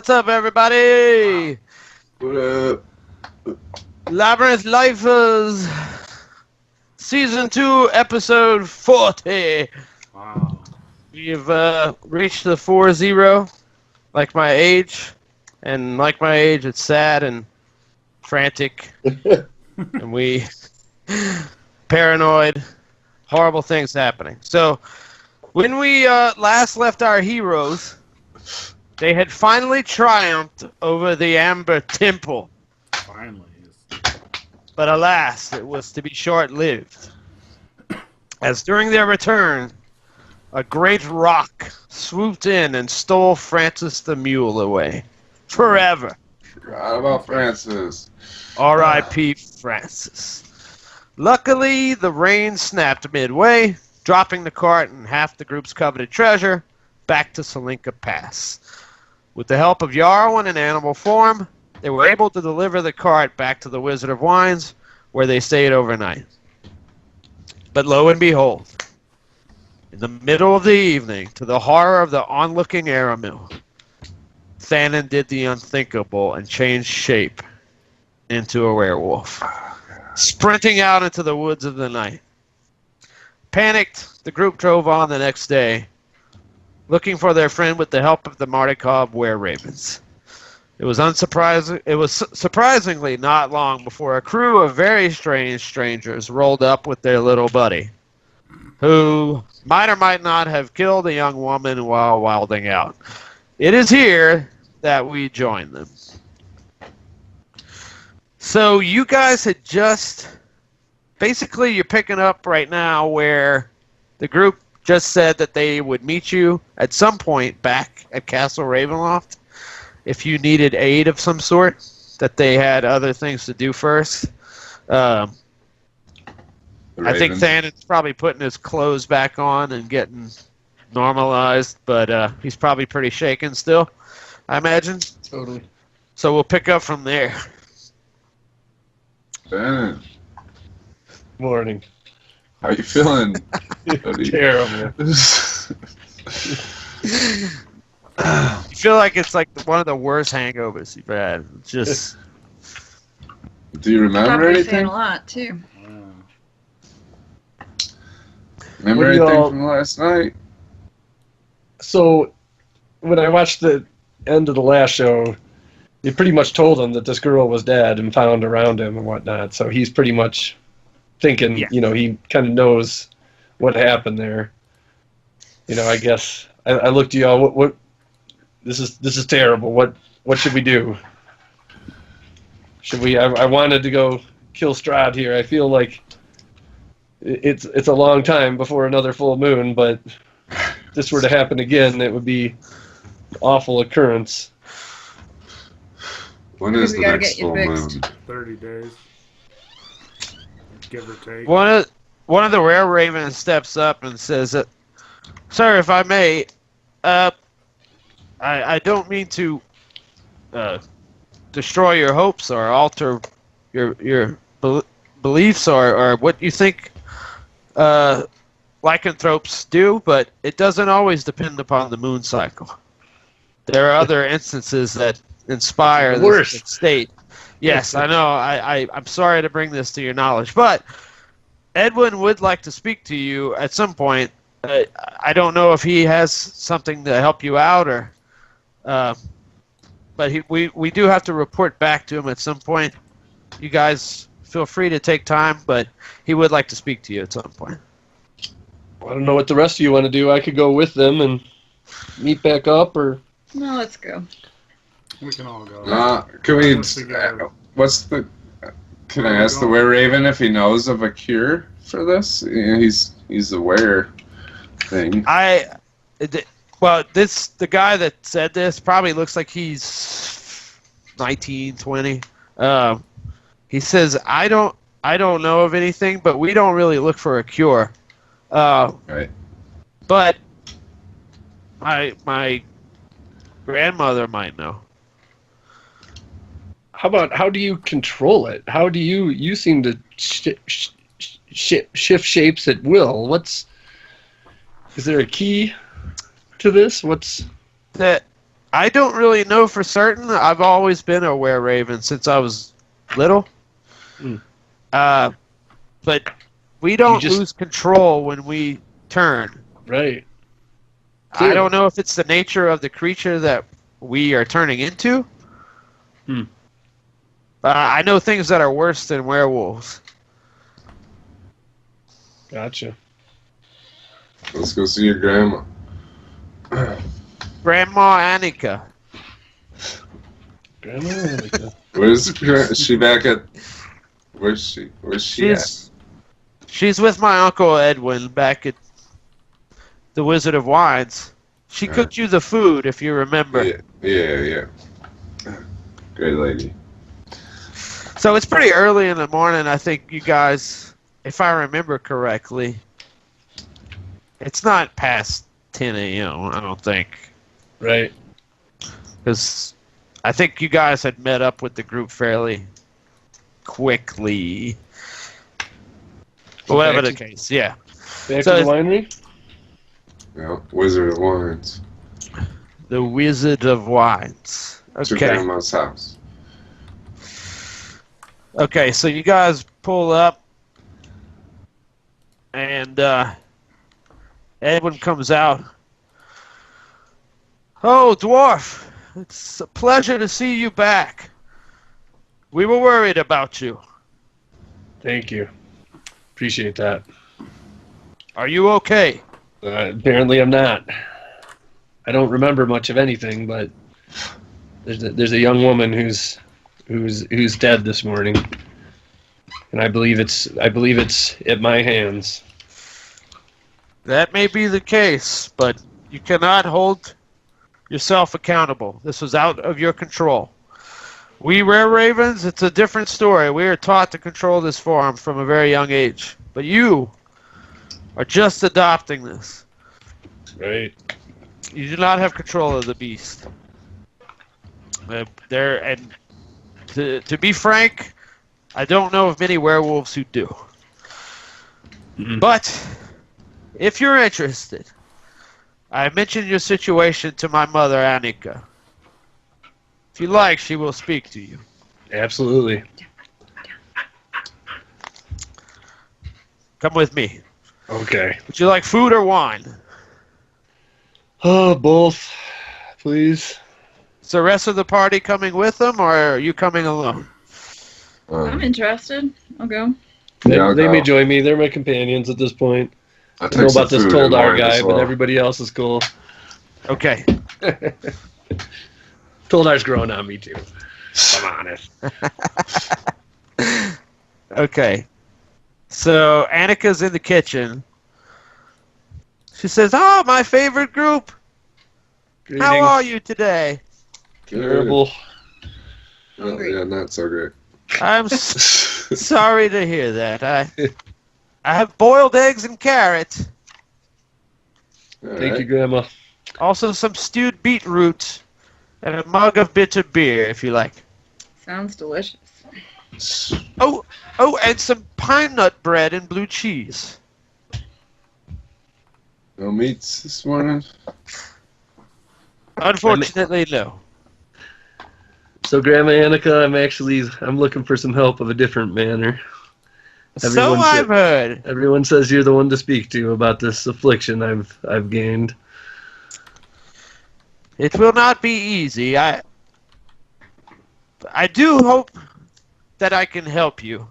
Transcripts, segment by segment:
What's up, everybody? What up? Labyrinth Lifers, Season 2, Episode 40. Wow. We've reached the 4-0, like my age. And like my age, it's sad and frantic. And we... paranoid. Horrible things happening. So, when we last left our heroes, they had finally triumphed over the Amber Temple. Finally. But alas, it was to be short-lived. As during their return, a great rock swooped in and stole Francis the Mule away. Forever. Forgot about Francis. R.I.P. Francis. Luckily, the rain snapped midway, dropping the cart and half the group's coveted treasure back to Salinka Pass. With the help of Yarwin in animal form, they were able to deliver the cart back to the Wizard of Wines, where they stayed overnight. But lo and behold, in the middle of the evening, to the horror of the onlooking Aramil, Thanen did the unthinkable and changed shape into a werewolf, sprinting out into the woods of the night. Panicked, the group drove on the next day, looking for their friend with the help of the Martikov were-ravens. It was surprisingly not long before a crew of very strange strangers rolled up with their little buddy, who might or might not have killed a young woman while wilding out. It is here that we join them. So you guys had just... Basically, you're picking up right now where the group just said that they would meet you at some point back at Castle Ravenloft if you needed aid of some sort, that they had other things to do first. I think Thanen's probably putting his clothes back on and getting normalized, but he's probably pretty shaken still, I imagine. Totally. So we'll pick up from there. Ben, Morning. how you feeling? Terrible. You feel like it's like one of the worst hangovers you've had. It's just... Do you remember Probably saying anything? a lot too. Remember What do anything y'all- from last night? So, when I watched the end of the last show, they pretty much told him that this girl was dead and found around him and whatnot. So he's pretty much thinking, Yeah. he kind of knows what happened there. I guess I looked to y'all. What? This is terrible. What should we do? Should we? I wanted to go kill Strahd here. I feel like it's a long time before another full moon, but if this were to happen again, it would be an awful occurrence. When is We the gotta next get you full fixed. moon? 30 days. Give or take. One of the rare ravens steps up and says, "Sir, if I may, I don't mean to destroy your hopes or alter your beliefs or what you think lycanthropes do, but it doesn't always depend upon the moon cycle. There are other instances that inspire Worse. this state." Yes, I know. I'm sorry to bring this to your knowledge, but Edwin would like to speak to you at some point. I don't know if he has something to help you out, or, but we do have to report back to him at some point. You guys feel free to take time, but he would like to speak to you at some point. I don't know what the rest of you want to do. I could go with them and meet back up, or No, let's go. We can all go. Can we? Let's figure What's the? Can I ask the Were-Raven if he knows of a cure for this? He's aware thing. The guy that said this probably looks like he's 19, 20. He says, I don't know of anything, but we don't really look for a cure. Right. But my grandmother might know. how do you control it? How do you seem to shift shapes at will? Is there a key to this? I don't really know for certain. I've always been a were-raven since I was little. Hmm. But we don't just- lose control when we turn. Right. I don't know if it's the nature of the creature that we are turning into. Hmm. I know things that are worse than werewolves. Gotcha. Let's go see your grandma. Grandma Annika. Grandma. Is she back at? Where's she? Where's she at? She's with my Uncle Edwin back at the Wizard of Wines. She cooked you the food, if you remember. Yeah. Great lady. So it's pretty early in the morning. I think you guys, if I remember correctly, it's not past 10 a.m., I don't think. Right. Because I think you guys had met up with the group fairly quickly. Whatever the case, yeah. Back So to the winery? Yeah, Wizard of Wines. The Wizard of Wines. To Okay. grandma's house. Okay, so you guys pull up, and Edwin comes out. Oh, Dwarf, it's a pleasure to see you back. We were worried about you. Thank you. Appreciate that. Are you okay? Apparently I'm not. I don't remember much of anything, but there's a young woman who's dead this morning, and I believe it's at my hands. That may be the case, but you cannot hold yourself accountable. This was out of your control. We Rare Ravens, it's a different story. We are taught to control this form from a very young age. But you are just adopting this. Right. You do not have control of the beast. To be frank, I don't know of many werewolves who do. Mhm. But if you're interested, I mentioned your situation to my mother, Annika. If you like, she will speak to you. Absolutely. Come with me. Okay. Would you like food or wine? Oh, both, please. Is the rest of the party coming with them, or are you coming alone? I'm interested. I'll go. Yeah, They may I'll- join me. They're my companions at this point. I'll I know take some about this food and Toldar wine guy, as well. but everybody else is cool. Okay. Toldar's growing on me too. I'm honest. Okay. So Annika's in the kitchen. She says, "Oh, my favorite group. How are you today?" Terrible. Oh, yeah, not so great. I'm sorry to hear that. I have boiled eggs and carrots. Thank you, Grandma. Also some stewed beetroot and a mug of bitter beer, if you like. Sounds delicious. Oh, and some pine nut bread and blue cheese. No meats this morning? Unfortunately, no. So, Grandma Annika, I'm looking for some help of a different manner. So Everyone I've heard. Everyone says you're the one to speak to about this affliction I've gained. It will not be easy. I do hope that I can help you.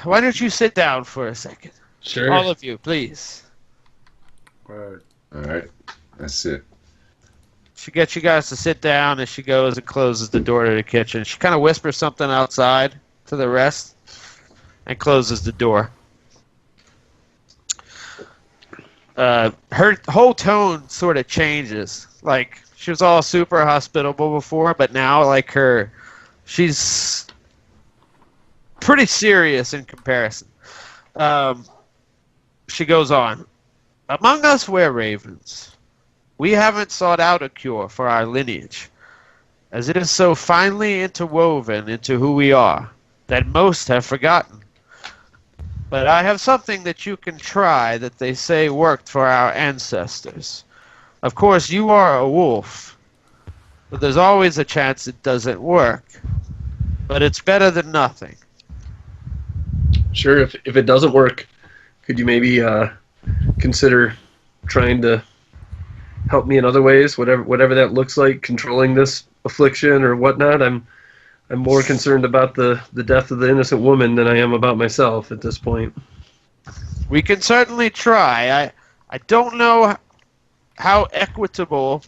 Why don't you sit down for a second? Sure. All of you, please. Right. Alright, that's it. She gets you guys to sit down as she goes and closes the door to the kitchen. She kind of whispers something outside to the rest and closes the door. Her whole tone sort of changes. Like, she was all super hospitable before, but now, like, she's pretty serious in comparison. She goes on. Among us were-ravens, we haven't sought out a cure for our lineage, as it is so finely interwoven into who we are that most have forgotten. But I have something that you can try that they say worked for our ancestors. Of course, you are a wolf, but there's always a chance it doesn't work. But it's better than nothing. Sure, if it doesn't work, could you maybe consider trying to help me in other ways, whatever that looks like, controlling this affliction or whatnot? I'm more concerned about the death of the innocent woman than I am about myself at this point. We can certainly try. I don't know how equitable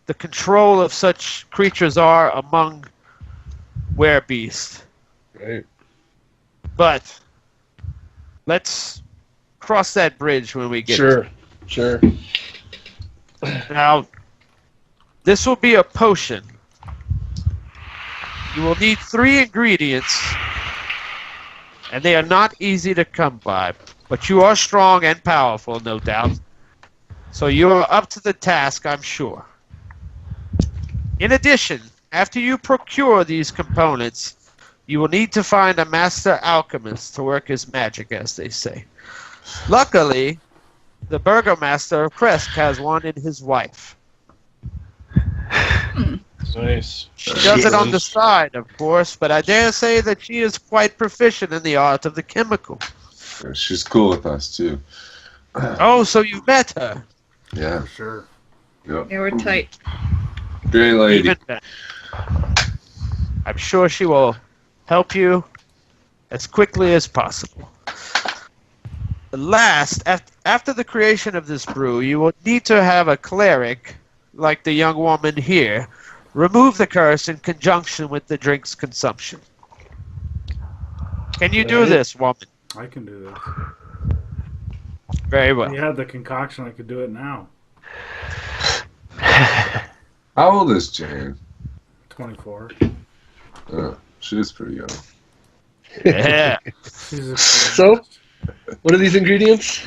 the control of such creatures are among werebeasts. Right. But let's cross that bridge when we get Sure. Now, this will be a potion. You will need 3 ingredients, and they are not easy to come by. But you are strong and powerful, no doubt. So you are up to the task, I'm sure. In addition, after you procure these components, you will need to find a master alchemist to work his magic, as they say. Luckily, the burgomaster of Kresk has one in his wife. Nice. She does it on the side, of course, but I dare say that she is quite proficient in the art of the chemical. She's cool with us, too. Oh, so you met her. Yeah. For sure. Yep. They were tight. Great lady. Even better. I'm sure she will help you as quickly as possible. Last, after the creation of this brew, you will need to have a cleric, like the young woman here, remove the curse in conjunction with the drink's consumption. Can you do this, woman? I can do this. Very well. If you had the concoction, I could do it now. How old is Jane? 24. She is pretty young. Yeah. She's a So, what are these ingredients,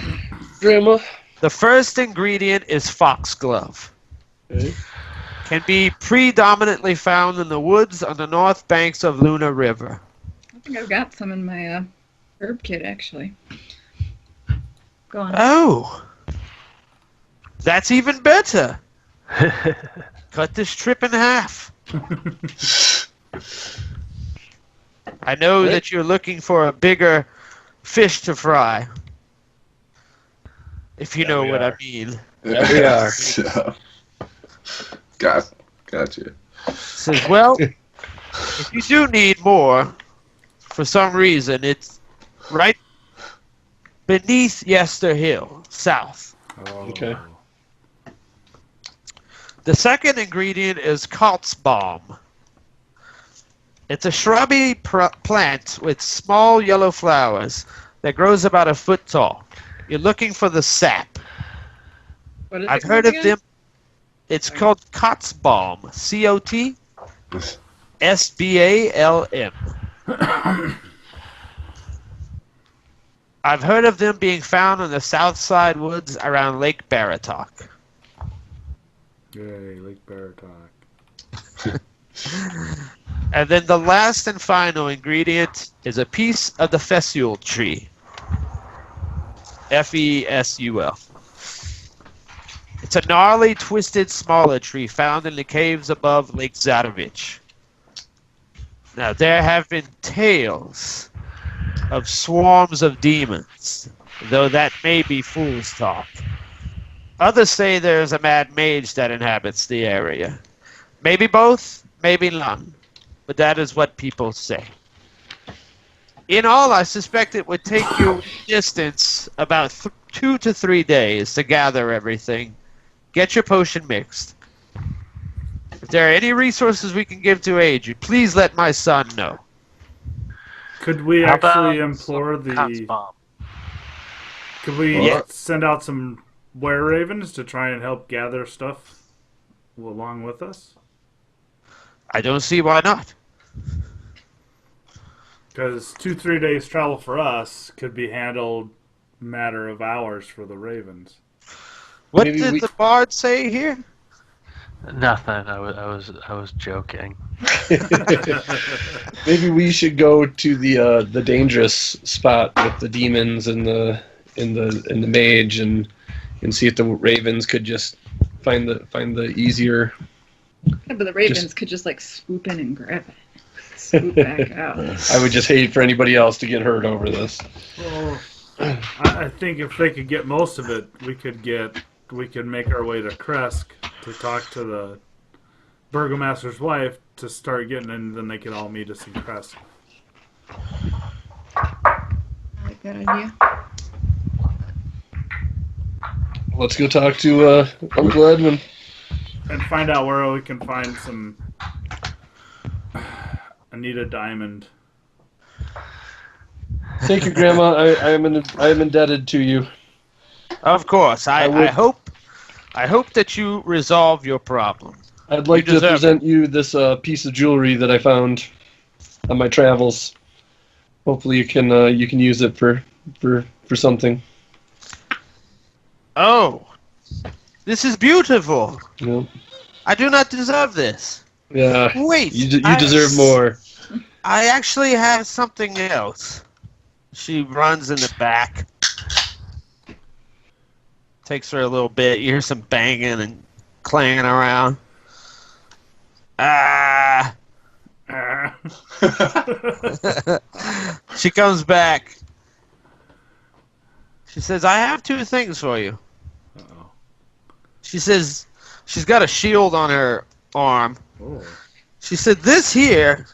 Grandma? The first ingredient is foxglove. Okay. Can be predominantly found in the woods on the north banks of Luna River. I think I've got some in my herb kit, actually. Go on. Oh, that's even better. Cut this trip in half. I know that you're looking for a bigger fish to fry. If you know what I mean. Yeah, we are. So, gotcha. Says, well, if you do need more, for some reason, it's right beneath Yester Hill, south. Oh. Okay. The second ingredient is Balm. It's a shrubby plant with small yellow flowers that grows about a foot tall. You're looking for the sap. What is I've it heard called of again? them. It's called Balm. COTSBALM. I've heard of them being found in the south side woods around Lake Baratok. Yay, Lake Baratok. And then the last and final ingredient is a piece of the Fesul tree. Fesul. It's a gnarly, twisted, smaller tree found in the caves above Lake Zarovich. Now, there have been tales of swarms of demons, though that may be fool's talk. Others say there's a mad mage that inhabits the area. Maybe both, maybe none, but that is what people say. In all, I suspect it would take you a distance about 2 to 3 days to gather everything. Get your potion mixed. If there are any resources we can give to aid you, please let my son know. Could we How actually about implore some Cots the... bomb? Could we Yeah. send out some were-ravens to try and help gather stuff along with us? I don't see why not. Because 2-3 days travel for us could be handled matter of hours for the ravens. What Maybe did we- the bard say here? Nothing. I was joking. Maybe we should go to the dangerous spot with the demons and the mage and see if the ravens could just find the easier. Yeah, but the ravens could just like swoop in and grab it. Swoop back out. I would just hate for anybody else to get hurt over this. Well, I think if they could get most of it, we could make our way to Kresk to talk to the Burgomaster's wife to start getting, and then they could all meet us in Kresk. I like that idea. Let's go talk to Uncle Edwin. And find out where we can find some Anita Diamond. Thank you, Grandma. I am indebted to you. Of course. I hope that you resolve your problem. I'd like You to deserve present you this piece of jewelry that I found on my travels. Hopefully, you can use it for something. Oh, this is beautiful. Yeah. I do not deserve this. Yeah. Wait. You deserve more. I actually have something else. She runs in the back. Takes her a little bit. You hear some banging and clanging around. Ah. She comes back. She says, I have two things for you. Uh-oh. She says she's got a shield on her arm. Oh. She said, this here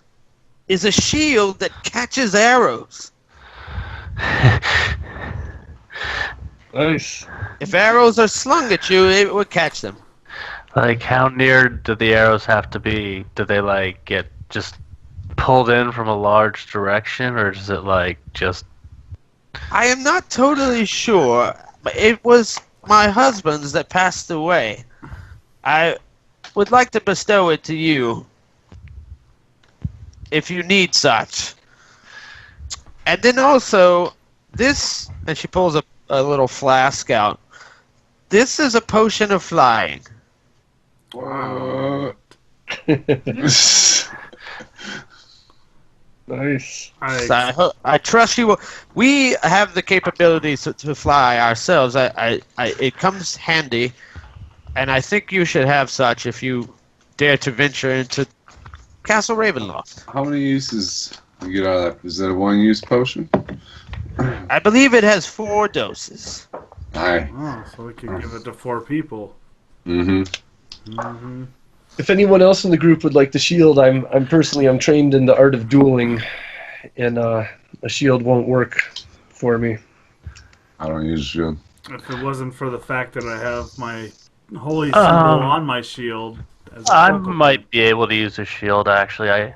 is a shield that catches arrows. Nice. If arrows are slung at you, it would catch them. Like, how near do the arrows have to be? Do they, like, get just pulled in from a large direction, or does it, like, just... I am not totally sure, but it was my husband's that passed away. I would like to bestow it to you, if you need such. And then also, this, and she pulls a little flask out. This is a potion of flying. What? Nice. So I trust you will. We have the capabilities to fly ourselves. It comes handy, and I think you should have such if you dare to venture into Castle Ravenloft. How many uses you get out of that? Is that a one-use potion? I believe it has 4 doses. Aye. Oh, so we could give it to 4 people. Mm-hmm. Mm-hmm. If anyone else in the group would like the shield, I'm trained in the art of dueling, and a shield won't work for me. I don't use shield. If it wasn't for the fact that I have my holy symbol on my shield. As a I focal might be able to use a shield, actually.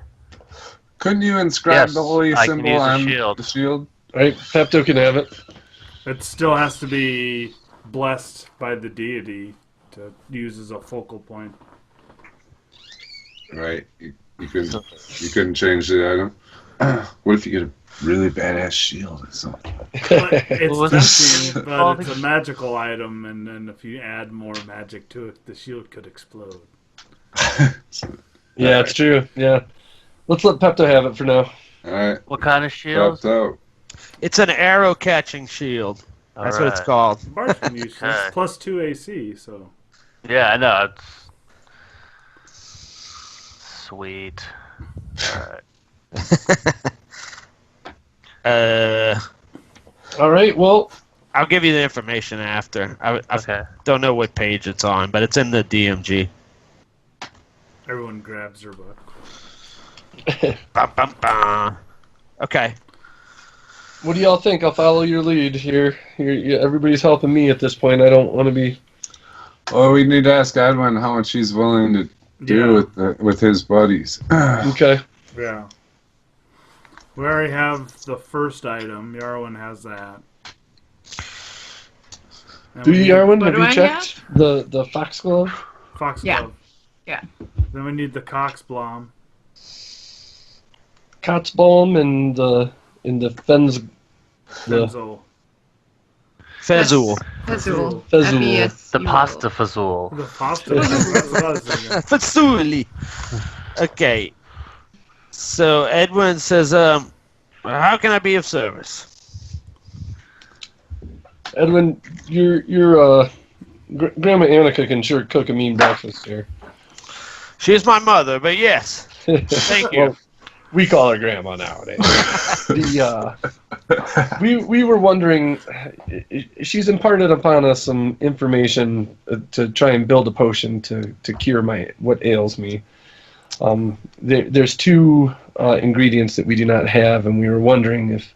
Couldn't you inscribe Yes, the holy I can symbol use a on shield. the shield? All right, Pepto can have it. It still has to be blessed by the deity to use as a focal point. Right. You couldn't change the item. What if you get a really badass shield or something? It's Well, tempting, well, but it's a magical item, and then if you add more magic to it, the shield could explode. Yeah, it's true. Yeah. Let's let Pepto have it for now. Alright. What kind of shield? Dropped out. It's an arrow catching shield. That's what it's Alright. called. Bard can use this, Okay. plus 2 AC, so... Yeah, I know. It's sweet. Alright. All right. Well, I'll give you the information after. I Okay. don't know what page it's on, but it's in the DMG. Everyone grabs their book. Bum, bum, bum. Okay. what do y'all think? I'll follow your lead here. Everybody's helping me at this point. I don't want to be. Well, we need to ask Edwin how much he's willing to do with his buddies. Okay. Yeah. We already have the first item. Yarwin has that. And Do we you, need Yarwin? What Have do you I checked the foxglove? Foxglove. Yeah. Then we need the Coxblom. Kotzbaum and the Fens. The Fenzel. Fezul. Fezul. Fezul. F-E-S-U-L. The pasta fazool. The pasta. That's what I was thinking. Fezuli. Okay. So Edwin says, how can I be of service? Edwin, you're Grandma Annika can sure cook a mean breakfast here. She's my mother, but yes. Thank you. Well, we call her Grandma nowadays. We were wondering, she's imparted upon us some information to try and build a potion to cure what ails me. There's two ingredients that we do not have, and we were wondering if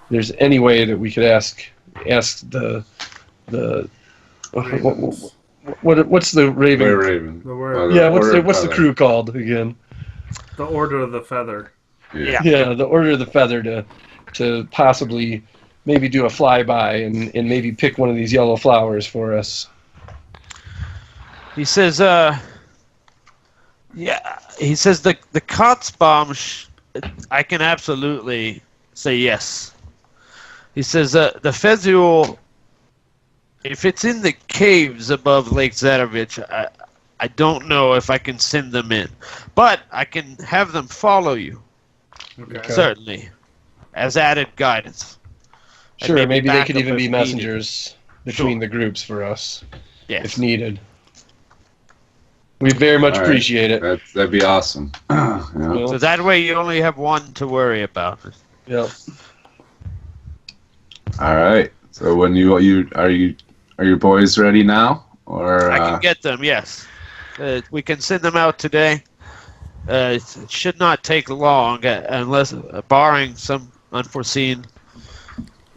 there's any way that we could ask the what's the Raven? Raven. The word. Yeah, what's the crew called again? The Order of the Feather. Yeah. Yeah, the Order of the Feather to possibly maybe do a flyby and maybe pick one of these yellow flowers for us. He says, he says the Kotz bomb, I can absolutely say yes. He says the Fezul, if it's in the caves above Lake Zadovich, I don't know if I can send them in. But I can have them follow you. Okay. Certainly. As added guidance. And Sure, maybe they back could up even if be needed. messengers between Sure. the groups for us Yes. if needed. We very much All right. appreciate it. That'd be awesome. Yeah. Well, So that way you only have one to worry about. yeah. All right. So when are your boys ready now? Or I can get them, yes. We can send them out today. It should not take long, unless barring some unforeseen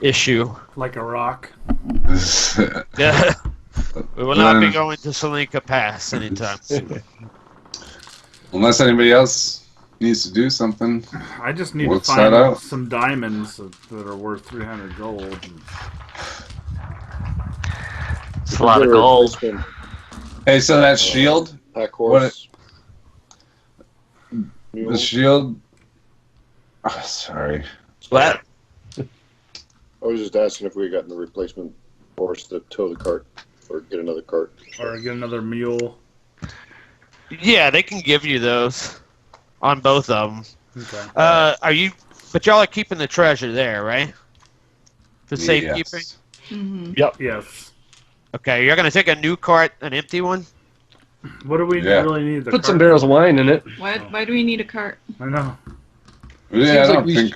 issue. Like a rock. Yeah. We will not be going to Salinka Pass anytime soon. unless anybody else needs to do something. I just need What's to that find out? some diamonds that are worth 300 gold. It's a lot of gold. Hey, so that shield, Pack horse. the shield. Oh, sorry. What? I was just asking if we got a replacement horse to tow the cart or get another cart. Or get another mule. Yeah, they can give you those on both of them. Okay. Are you? But y'all are keeping the treasure there, right? For safekeeping. Yes. Mm-hmm. Yes. Okay, you're gonna take a new cart, an empty one. What do we Yeah. really need? The Put some cart barrels of for? wine in it. Why do we need a cart? I know. Yeah, I Seems like don't we think.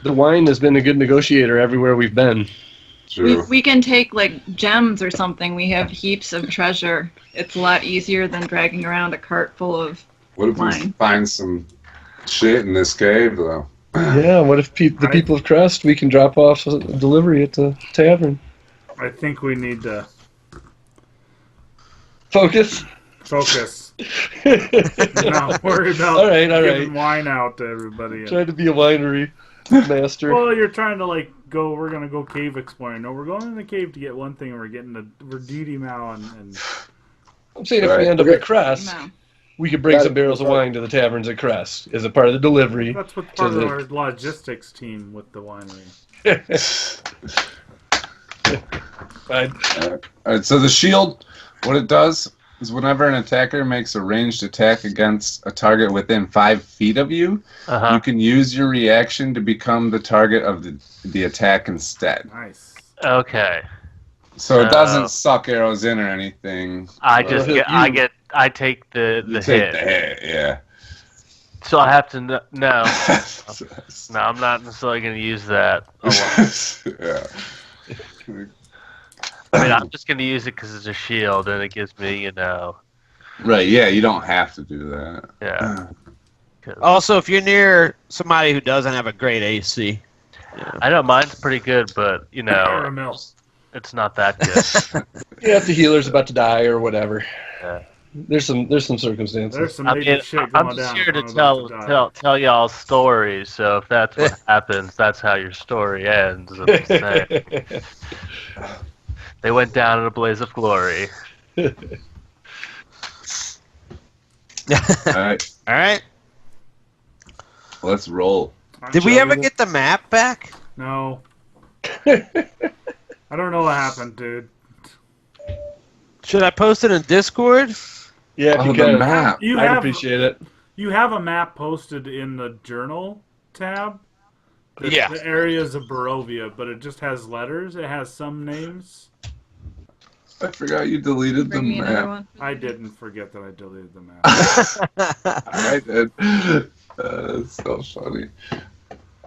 The wine has been a good negotiator everywhere we've been. True. We can take like gems or something. We have heaps of treasure. It's a lot easier than dragging around a cart full of. What if we wine. find some shit in this cave, though? Yeah, what if the people of Crest, we can drop off a delivery at the tavern? I think we need to Focus. focus. Not worry about All right. giving wine out to everybody. Trying to be a winery master. Well, you're trying to we're gonna go cave exploring. No, we're going in the cave to get one thing, and we're Didi Mao and I'm saying if we Right. end up Okay. at Crest, No. we could bring Got some it. barrels of wine to the taverns at Crest as a part of the delivery. that's what part To of the- our logistics team with the winery. Fine. All right, so the shield, what it does is whenever an attacker makes a ranged attack against a target within 5 feet of you, Uh-huh. you can use your reaction to become the target of the attack instead. Nice. Okay. So it Oh. doesn't suck arrows in or anything. I Uh, just you- I take the You hit. take the hit, yeah. So I have to no. No, I'm not necessarily going to use that. a lot. Yeah. I mean, I'm just going to use it because it's a shield and it gives me, Right, yeah, you don't have to do that. yeah. 'Cause Also, if you're near somebody who doesn't have a great AC, I know mine's pretty good, but Caramel. it's not that good. Yeah, if the healer's about to die or whatever. Yeah. There's some circumstances. There's some I major mean, shit going I'm down. just here if to I'm about die. tell y'all stories. So if that's what happens, that's how your story ends. I'm just saying. They went down in a blaze of glory. Alright, all right. let's roll. Did we ever get the map back? No. I don't know what happened, dude. Should I post it in Discord? Yeah, if Oh, you the can. map. You I'd have appreciate it. you have a map posted in the journal tab. Yeah. The areas of Barovia, but it just has letters. It has some names. I forgot you deleted the Bring me another map. one. I didn't forget that I deleted the map. I did. That's so funny.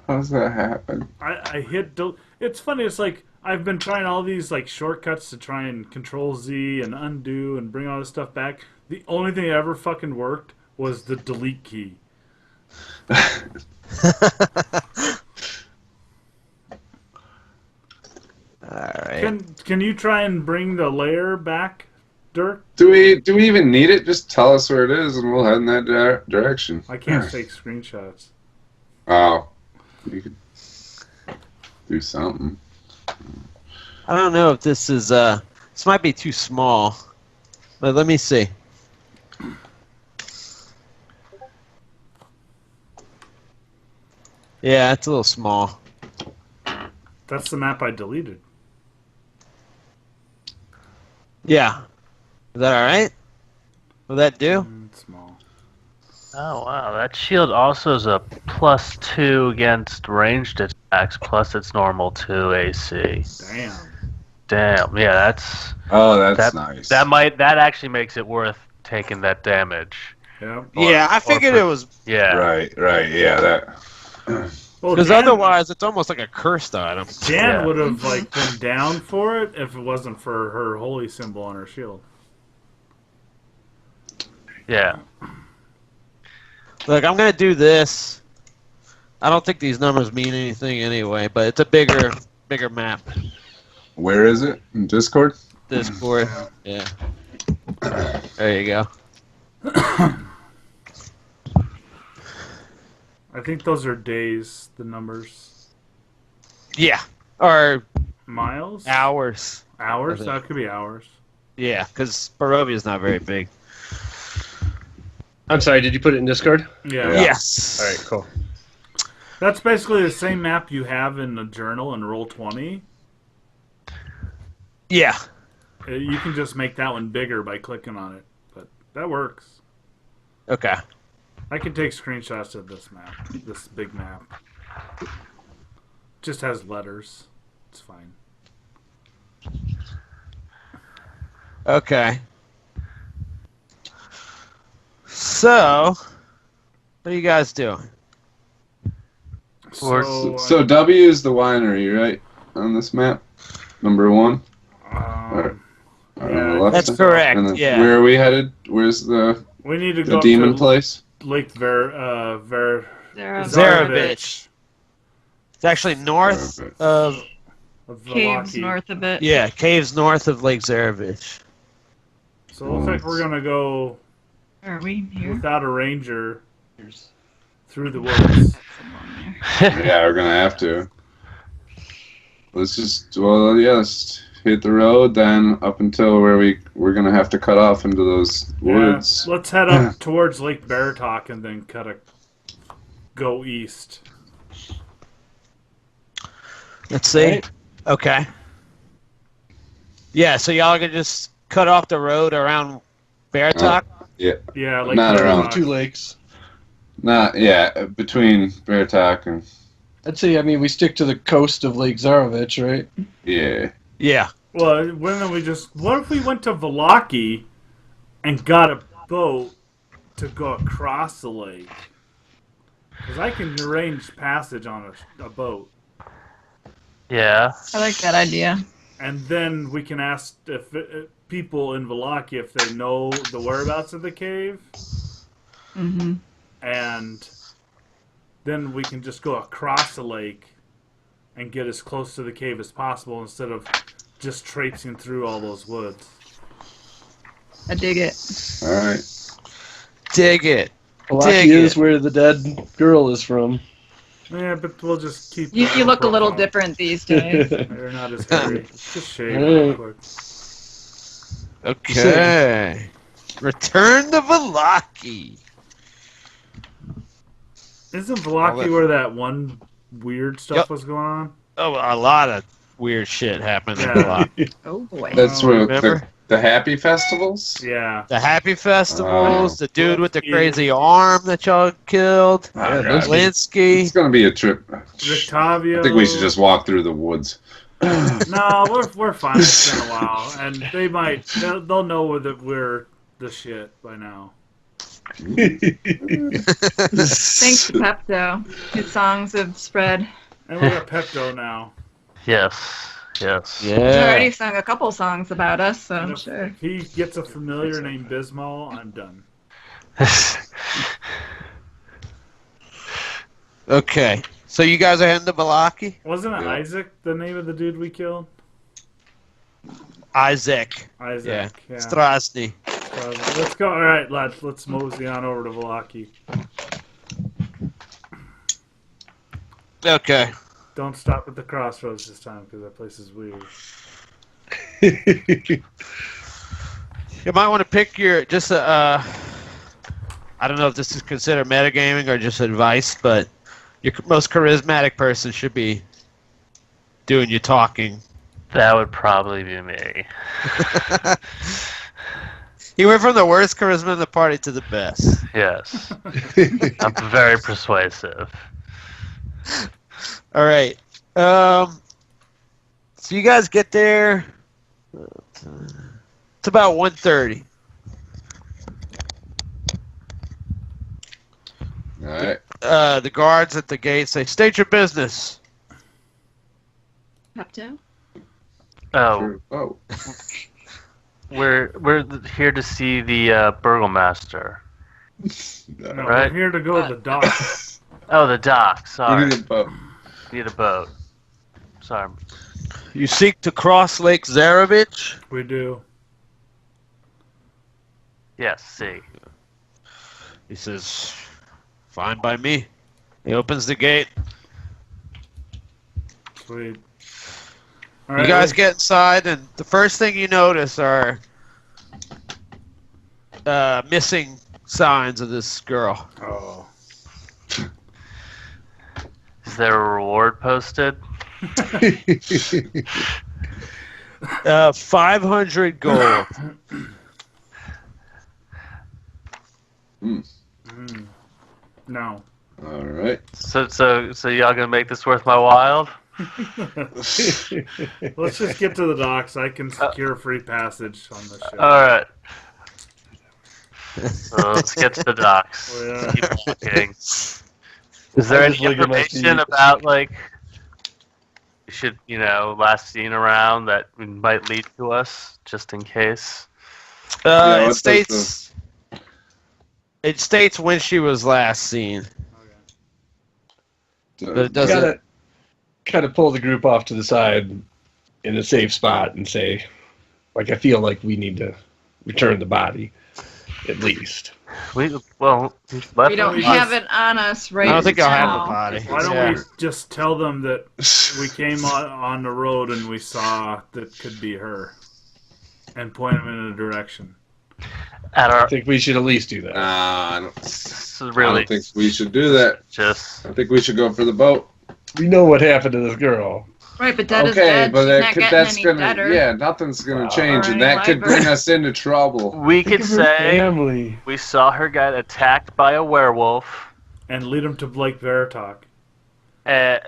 How's that happen? I hit. It's funny. It's like I've been trying all these like shortcuts to try and Control Z and undo and bring all this stuff back. The only thing that ever fucking worked was the delete key. Alright. Can you try and bring the layer back, Dirk? Do we even need it? Just tell us where it is, and we'll head in that direction. I can't take screenshots. Oh, you could do something. I don't know if this is this might be too small. But let me see. Yeah, it's a little small. That's the map I deleted. Yeah. Is that alright? Will that do? Small. Oh wow, that shield also is a +2 against ranged attacks, plus its normal 2 AC. Damn, yeah, that's Nice. that actually makes it worth taking that damage. Yeah. Yeah, I figured it was Yeah. Right, yeah, that. Well, because Dan- otherwise it's almost like a cursed item. Jan Yeah. would have like been down for it if it wasn't for her holy symbol on her shield. Yeah. Look, I'm gonna do this. I don't think these numbers mean anything anyway, but it's a bigger map. Where is it? In Discord? Discord. Yeah. There you go. I think those are days, the numbers. Yeah. Or Miles? hours. Hours? I think. That could be hours. Yeah, because Barovia's not very big. I'm sorry, did you put it in Discord? Yeah. Yeah. Yes. All right, cool. That's basically the same map you have in the journal in Roll20. Yeah. You can just make that one bigger by clicking on it, but that works. Okay. I can take screenshots of this map, this big map. Just has letters. It's fine. Okay. So, what are you guys doing? So W is the winery, right? On this map? Number 1? On the left That's side? correct, And then yeah. Where are we headed? Where's the we need to go demon to place? Lake Zarovich. It's actually north of... Caves Velaki. north of it. Yeah, caves north of Lake Zarovich. So it looks like we're gonna go Are we here? without a ranger through the woods. Yeah, we're gonna have to. Let's hit the road, then up until where we're gonna have to cut off into those woods. Yeah, let's head up towards Lake Baratok and then go east. Let's see. Right. Okay. Yeah, so y'all can just cut off the road around Baratok? Yeah, Lake Not around Baratok. 2 lakes. Between Baratok and I'd say, we stick to the coast of Lake Zarovich, right? yeah. Yeah. Well, what if we went to Velaki and got a boat to go across the lake? Because I can arrange passage on a boat. Yeah. I like that idea. And then we can ask if people in Velaki if they know the whereabouts of the cave. Mm-hmm. And then we can just go across the lake and get as close to the cave as possible instead of just traipsing through all those woods. I dig it. All right. Dig it. Velaki is where the dead girl is from. Yeah, but we'll just keep... You look a little different these days. They're not as hairy. Just shave Alright. real quick. Okay. Return to Velaki. Isn't Velaki where that one weird stuff was going on? Oh, a lot of weird shit happened in Yeah. Velaki. Oh boy. That's where Remember? the happy festivals. Yeah. The Happy Festivals, Oh. the dude with the crazy arm that y'all killed, Oh, those God. Linsky. It's gonna be a trip. Rictavio. I think we should just walk through the woods. No, we're fine. It's been a while, and they'll know that we're the shit by now. Thanks to Pepto. His songs have spread. And we got Pepto now. Yes. He's already Yeah. sung a couple songs about us, so And I'm if sure. he gets a familiar named Bismol, I'm done. Okay. So you guys are heading to Valaki? Wasn't it Yeah. Isaac the name of the dude we killed? Isaac. Isaac. Yeah. Strasny. Let's go. All right, lads. Let's mosey on over to Valaki. Okay. Don't stop at the crossroads this time because that place is weird. You might want to pick your I don't know if this is considered metagaming or just advice, but your most charismatic person should be doing your talking. That would probably be me. You went from the worst charisma in the party to the best. Yes. I'm very persuasive. All right. So you guys get there. It's about 1:30. All right. The guards at the gate say, "State your business." Pepto? Oh, Oh. we're here to see the burgomaster. No, Right. we're here to go to the dock. Oh, the dock. We Sorry. need a boat. Need a boat. Sorry. You seek to cross Lake Zarevich. We do. Yes, see. He says, "Fine by me." He opens the gate. Sweet. All You right, guys get inside, and the first thing you notice are missing signs of this girl. Oh. Is there a reward posted? 500 gold. No. All right. So y'all gonna make this worth my while? Let's just get to the docks. I can secure free passage on the ship. All right. So let's get to the docks. Oh, yeah. Keep walking. Is there I any was looking at my information feet. about like should last seen around that might lead to us, just in case? Yeah, It what's states. It states when she was last seen. But it doesn't. Gotta kind of pull the group off to the side in a safe spot and say, like, I feel like we need to return the body, at least. We We don't have it on us right I don't think I'll have now. the body. Why don't Yeah. we just tell them that we came on the road and we saw that could be her, and point them in a direction? at I our think we should at least do that. I really don't think we should do that. just I think we should go for the boat. We know what happened to this girl. Right, but dead is Okay, dead. but She's not getting that's any gonna better. nothing's gonna Wow. change, Or and any that could liver. bring us into trouble. we could Think of her say family. we saw her get attacked by a werewolf. And lead them to Blake Veritalk. Uh,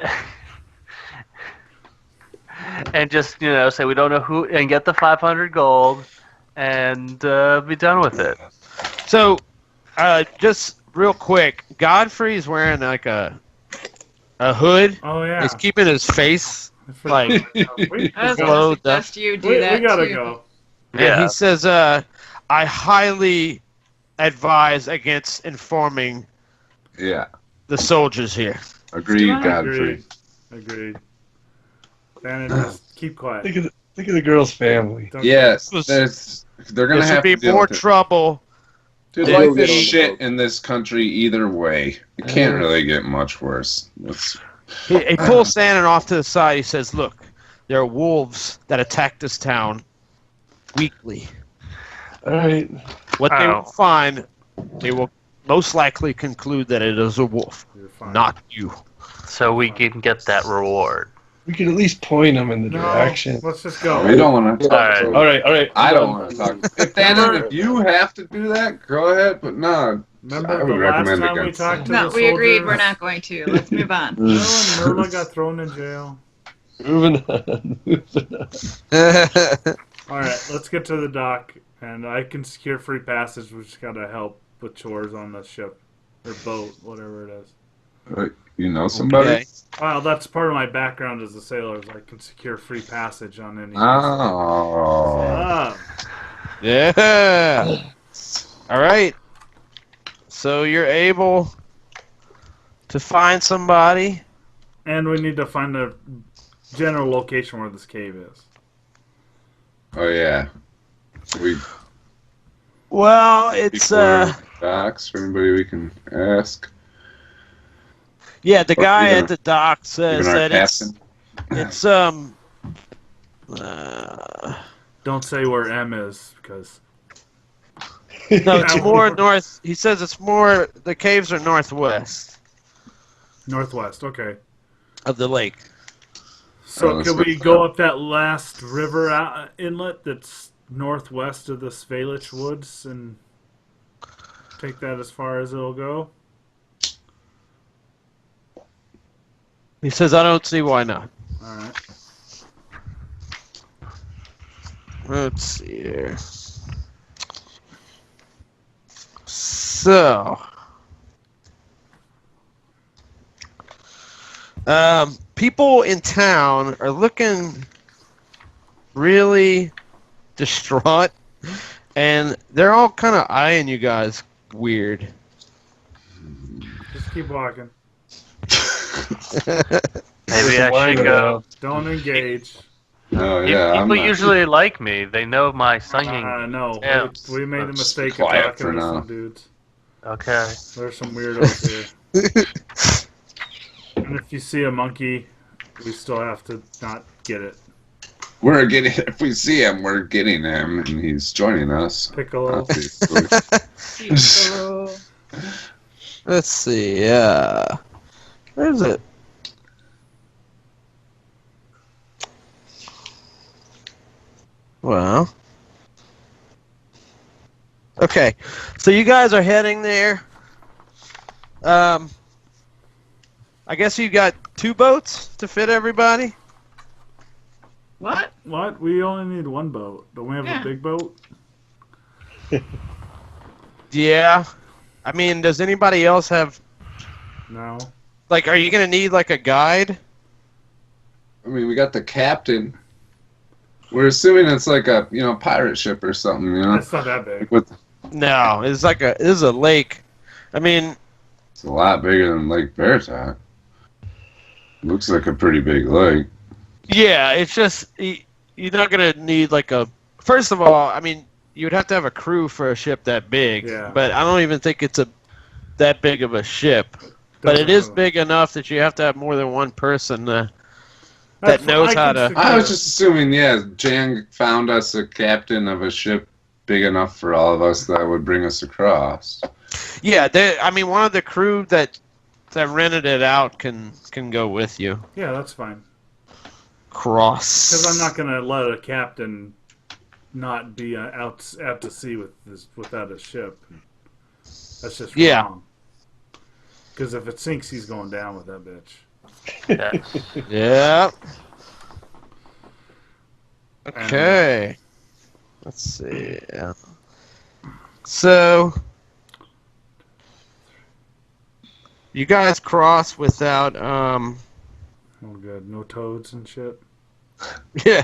and just say we don't know who, and get the 500 gold, and be done with it. So, just real quick, Godfrey's wearing like a hood. Oh yeah. He's keeping his face. like- we, I was Blow going to suggest you do we that gotta too. go. And Yeah. he says, "I highly advise against informing Yeah, the soldiers here." agreed, Agreed. Godfrey. Agreed. And just keep quiet. Think of the girl's family. Don't- Yes, Was- they're gonna This have would be to deal more with it. trouble. Dude, They life will get is on the shit boat. in this country either way. It can't really get much worse. He pulls Thanen off to the side. He says, "Look, there are wolves that attack this town weekly. All right. What they Oh. will find, they will most likely conclude that it is a wolf, You're fine. not you." So we can get that reward. We could at least point them in the No, direction. let's just go. We don't want to. Alright. All right. I don't want to talk. If Thanen, if you have to do that, go ahead. But no, Remember I the would last recommend time we against talked to No, the we agreed soldiers? we're not going to. Let's move on. Remember when Merla got thrown in jail? Moving on. Moving on. All right, let's get to the dock, and I can secure free passage. We just gotta help with chores on the ship or boat, whatever it is. You know somebody? Okay. Well, that's part of my background as a sailor. Is I can secure free passage on any. Oh. Yeah. All right. So you're able to find somebody. And we need to find the general location where this cave is. Oh yeah. Well, it's Docks for anybody we can ask. yeah. The Or guy even- at the dock says Even our that captain. it's Don't say where M is because no, it's more north. He says it's more. The caves are northwest northwest. Okay. of the lake. So Oh, can that's we what- go up that last river inlet that's northwest of the Svalich Woods and take that as far as it'll go? He says, "I don't see why not." All right. Let's see here. So, people in town are looking really distraught, and they're all kind of eyeing you guys weird. Just keep walking. Maybe I should go. Don't engage. Oh yeah. I'm People not- usually like me. They know my singing. No. Yeah. We made the Let's mistake of quiet talking for to now. some dudes. Okay. There's some weirdos here. And if you see a monkey, we still have to not get it. We're getting. If we see him, we're getting him, and he's joining us. Piccolo. Obviously. So, Let's see. Where is it? Well. Okay, so you guys are heading there. I guess you got 2 boats to fit everybody. what? What? We only need one boat. Don't we have Yeah. a big boat? Yeah. I mean, does anybody else have, No. like, are you going to need, like, a guide? I mean, we got the captain. We're assuming it's like a pirate ship or something, you know. It's not that big. With No, it's like this is a lake. I mean, it's a lot bigger than Lake Veritas. Looks like a pretty big lake. yeah, it's just, you're not going to need, like, first of all, I mean, you would have to have a crew for a ship that big. Yeah. But I don't even think it's that big of a ship. But it is Doesn't- big enough that you have to have more than one person that That's- knows I how can to- secure I was it. just assuming, Jan found us a captain of a ship big enough for all of us that would bring us across. Yeah, I mean, one of the crew that rented it out can go with you. Yeah, that's fine. Cross. Because I'm not gonna let a captain not be out to sea without a ship. That's just Yeah. wrong. Because if it sinks, he's going down with that bitch. Yeah. Yeah. Okay. Let's see. Yeah. So you guys cross without Oh, good. No toads and shit. yeah.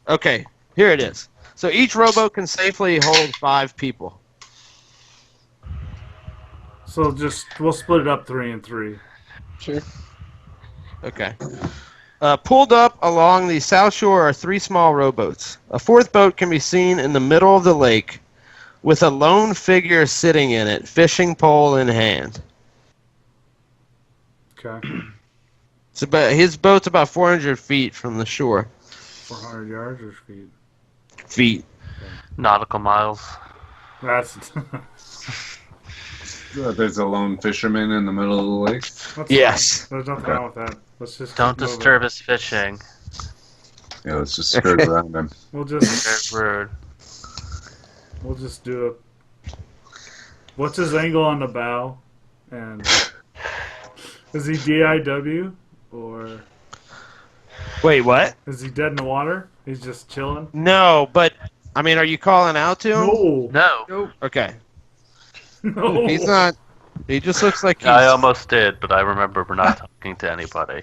Okay, here it is. So each rowboat can safely hold 5 people. So we'll split it up 3 and 3. Sure. Okay. Pulled up along the south shore are 3 small rowboats. A 4th boat can be seen in the middle of the lake with a lone figure sitting in it, fishing pole in hand. Okay. His boat's about 400 feet from the shore. 400 yards or feet. Feet. Nautical miles. That's. There's a lone fisherman in the middle of the lake. that's Yes. fine. There's nothing wrong with that. Let's just. Don't keep moving. disturb his fishing. Yeah, let's just skirt around him. We'll just. Very rude. We'll just do it. What's his angle on the bow? And is he DIW or? Wait, what? Is he dead in the water? He's just chilling? No, but I mean, are you calling out to him? No. No. Okay. No. He's not. He just looks like he's. I almost did, but I remember we're not talking to anybody.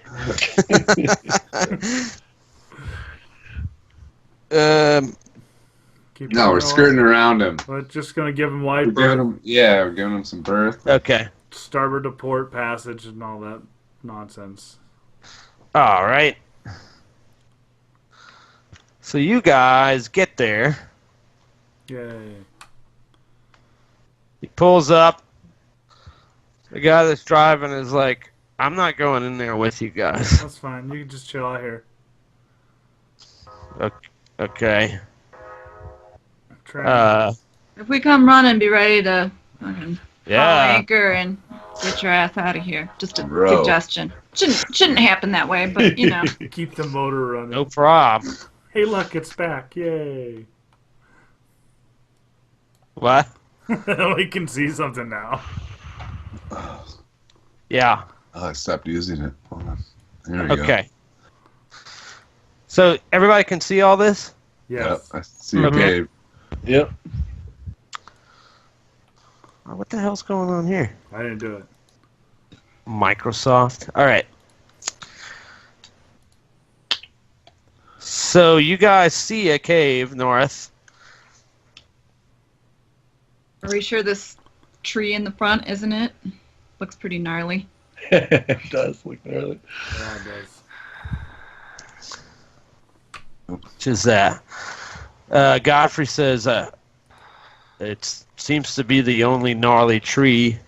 Keep No, we're going. skirting around him. We're just going to give him wide We're giving berth, him, yeah, we're giving him some berth. Okay. starboard to port passage and all that nonsense. All right. So you guys get there. Yay. He pulls up. The guy that's driving is like, I'm not going in there with you guys. That's fine. You can just chill out here. Okay. Try. If we come running, be ready to fucking haul Yeah. anchor and get your ass out of here. Just a Bro. suggestion. Shouldn't happen that way, but you know. Keep the motor running. No problem. Hey, look, it's back. Yay. What? We can see something now. Yeah. Oh, I stopped using it. Hold on. There we go. Okay. So everybody can see all this? Yes. Yep, I see a Okay. cave. Yep. What the hell's going on here? I didn't do it. Microsoft. All right. So you guys see a cave north. Are we sure this tree in the front, isn't it? Looks pretty gnarly. It does look gnarly. Yeah, it does. Which is that? Godfrey says it seems to be the only gnarly tree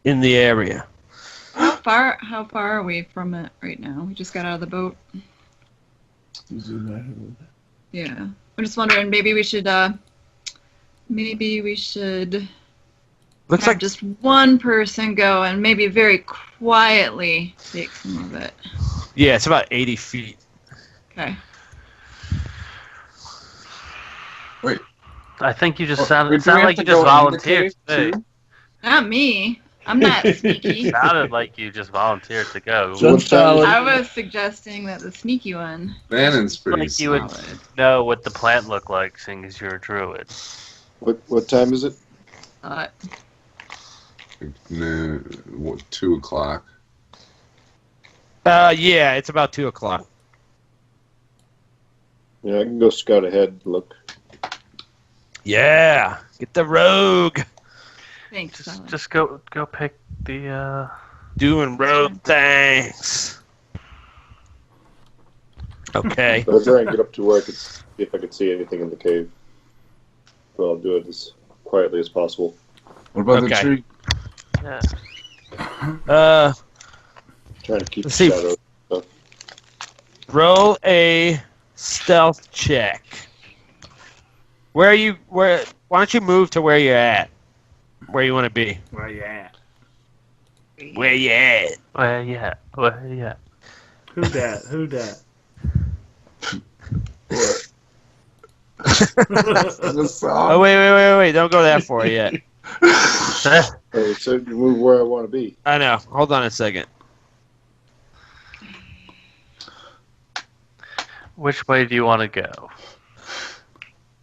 in the area. How far are we from it right now? We just got out of the boat. Yeah. I'm just wondering, maybe we should Looks have like just one person go and maybe very quietly take some of it. yeah, it's about 80 feet. Okay. I think you just Wait, sounded do we sounded have like to you just go into the volunteered. cave, Hey, too? Not me. I'm not sneaky. sounded like you just volunteered to go. John Stalud. I was suggesting that the sneaky one. Thanen's pretty Like you would solid. know what the plant looked like, seeing as you're a druid. What time is it? No, 2 o'clock. Yeah, it's about 2 o'clock. Yeah, I can go scout ahead and look. Yeah, get the rogue Thanks. Sally. Just go pick the. doing rogue things. Okay. I'll try and get up to where I could see if I could see anything in the cave. But I'll do it as quietly as possible. What about the Okay. tree? Yeah. Trying to keep the Let's see. shadow. Roll a stealth check. Why don't you move to where you're at? Where you want to be? Where you at? Where you at? Well, yeah. Well, yeah. Who dat? Who dat? The song? Oh, wait. Don't go that far yet. Hey, so you move where I want to be. I know. Hold on a second. Which way do you want to go?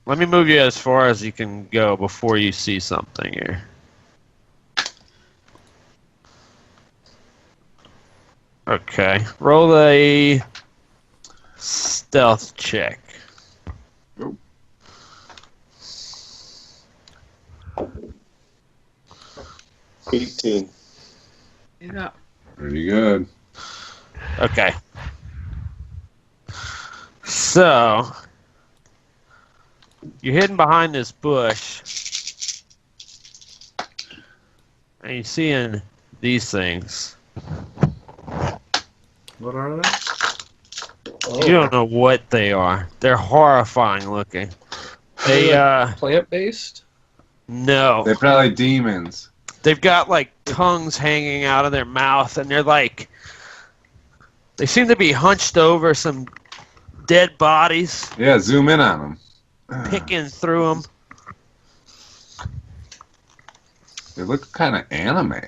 Let me move you as far as you can go before you see something here. Okay. Roll a stealth check. Nope. $18. Yeah. Pretty good. Okay. So, you're hidden behind this bush, and you're seeing these things. What are they? You don't know what they are. They're horrifying looking. They, Plant-based? no. They're probably demons. They've got, like, tongues hanging out of their mouth, and they're, like, they seem to be hunched over some dead bodies, Yeah, zoom in on them. picking through them. They look kind of anime.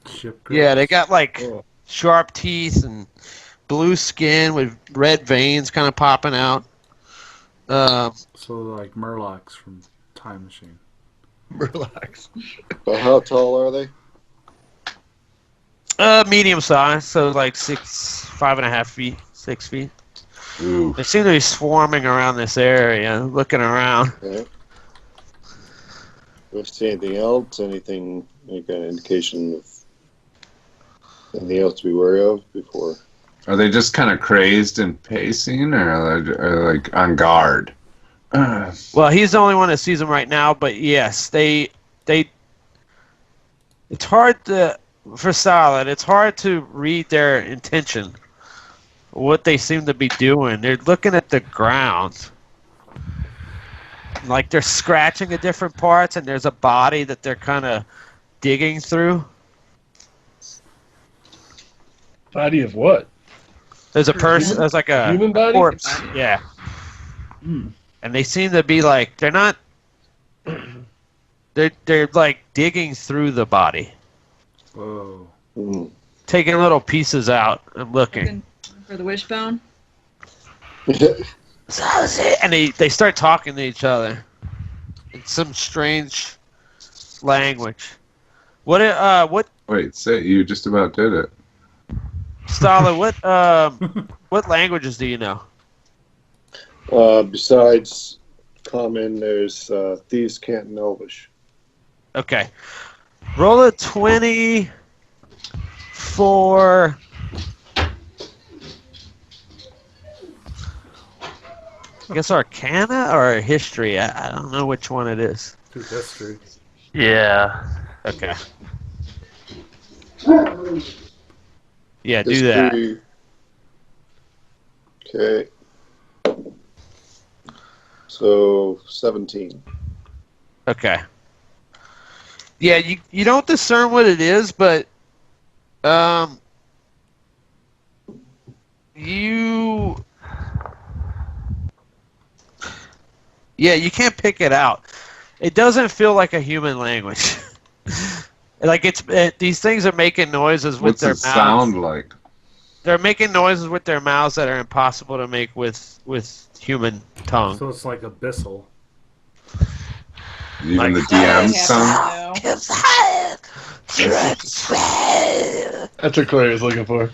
Ship Yeah, they got, like, Oh. sharp teeth and blue skin with red veins kind of popping out. So like Murlocs from Time Machine. Relax. How tall are they? Medium size, so like 5.5 feet, 6 feet. Ooh. They seem to be swarming around this area, looking around. Okay. Do I see anything else? Any kind of indication of anything else to be wary of before? Are they just kind of crazed and pacing, or are they like on guard? Well, he's the only one that sees them right now, but yes, they. It's hard to, for Stalud, it's hard to read their intention, what they seem to be doing. They're looking at the ground. Like they're scratching at different parts, and there's a body that they're kind of digging through. Body of what? There's a person. There's like a Human body? corpse. Yeah. And they seem to be like they're not. They're like digging through the body, Whoa. taking little pieces out and looking. For the wishbone. And they start talking to each other in some strange language. What Wait, say you just about did it. Stalud, what languages do you know? Besides common, there's thieves can't and Elvish. Okay. Roll a 20 for I guess Arcana or History. I don't know which one it is. Do history. Yeah. Okay. Yeah, do that. History. Okay. So 17. Okay. Yeah, you don't discern what it is, but you you can't pick it out. It doesn't feel like a human language. Like these things are making noises with What's their it mouths. sound like? They're making noises with their mouths that are impossible to make with human tongue. So it's like abyssal. Even Like- the DM sound? That's what Claire was looking for.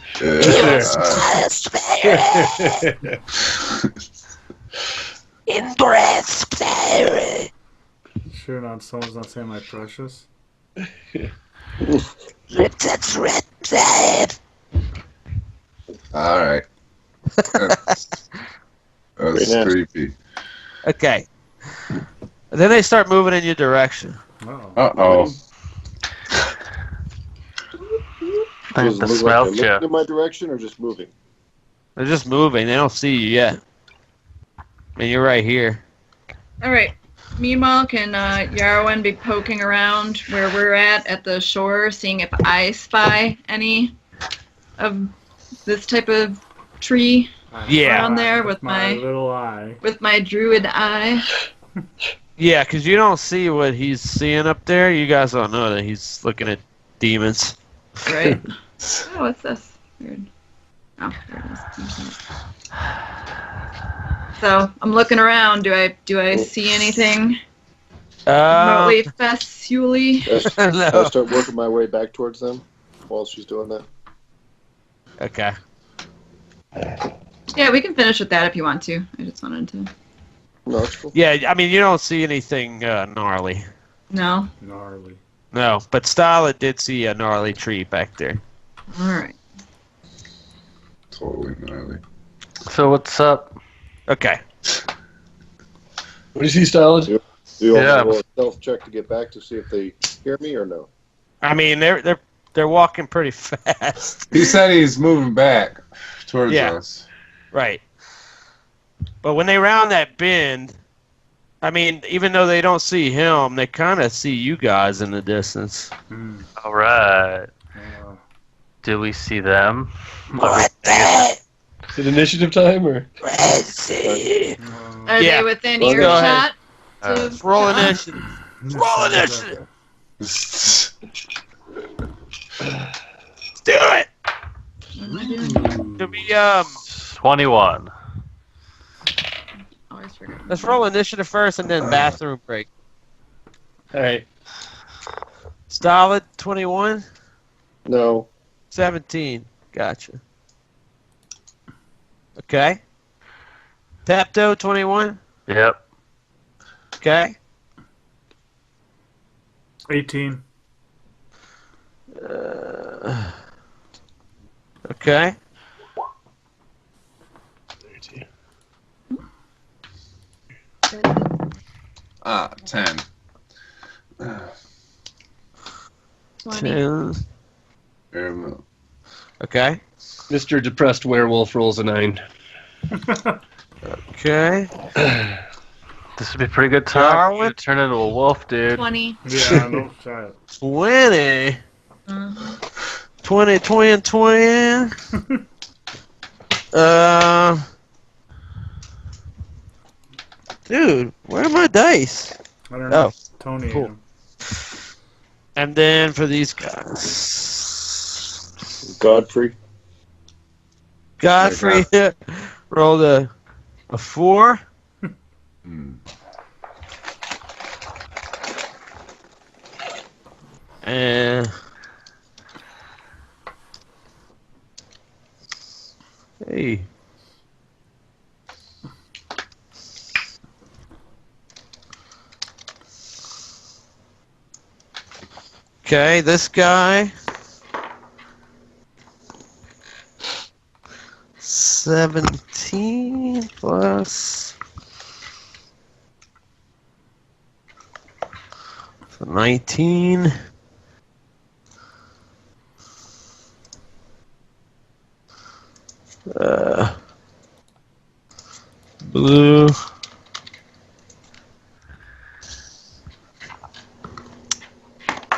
Sure, someone's not saying my precious. Alright. That's Very creepy. Okay. Then they start moving in your direction. Oh. Uh-oh. I Does think it the look smell like they're check. looking in my direction or just moving? They're just moving. They don't see you yet. And you're right here. All right. Meanwhile, can Yarrowen be poking around where we're at the shore, seeing if I spy any of this type of tree Yeah. around there with my little eye. druid eye? Yeah, because you don't see what he's seeing up there. You guys don't know that he's looking at demons. Right. Oh, what's this? Weird. Oh, there it is. So I'm looking around. Do I see anything remotely factually? I'll No. start working my way back towards them while she's doing that. Okay. Yeah, we can finish with that if you want to. I just wanted to. No, it's cool. Yeah, I mean, you don't see anything gnarly. No. Gnarly. No, but Stalud did see a gnarly tree back there. All right. Totally gnarly. So what's up? Okay. What do you see, Stalud? Do you want Yeah. to roll a stealth check to get back to see if they hear me or no? I mean, they're walking pretty fast. He said he's moving back towards Yeah. us. Right. But when they round that bend, I mean, even though they don't see him, they kind of see you guys in the distance. All right. Uh, Do we see them? Is it initiative time or? Are Yeah. they within Well, go earshot? ahead. of Roll John? initiative. Roll initiative. Do it. the 21. Always forget. let's roll initiative first and then bathroom break. All right. Stalud 21, No. 17. Gotcha. Okay. Pepto 21. Yep. Okay. 18. Okay. 10. 20. 10. Very Okay. Mr. Depressed Werewolf rolls a 9. Okay. This would be pretty good time. Darwin? You turn into a wolf, dude. 20. Yeah, don't try it. 20. Uh-huh. 20, 20, and 20. Dude, where are my dice? I don't know. Oh, Tony. cool. And then for these guys, Godfrey. Godfrey rolled a 4. And hey. Okay, this guy. 17 plus 19. Blue.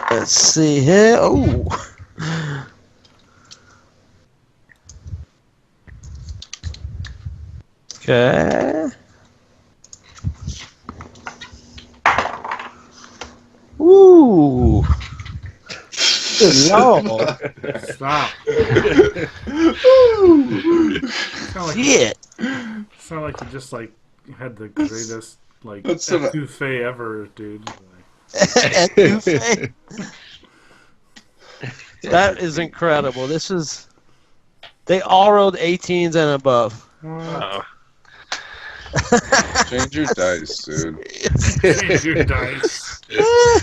Let's see here. Oh. Okay. Ooh. No. Stop. Shit. It's not like you just like had the greatest like That's so- etouffee ever, dude. That is incredible. This is. They all rolled 18s and above. What? Change your dice, dude. Change your dice.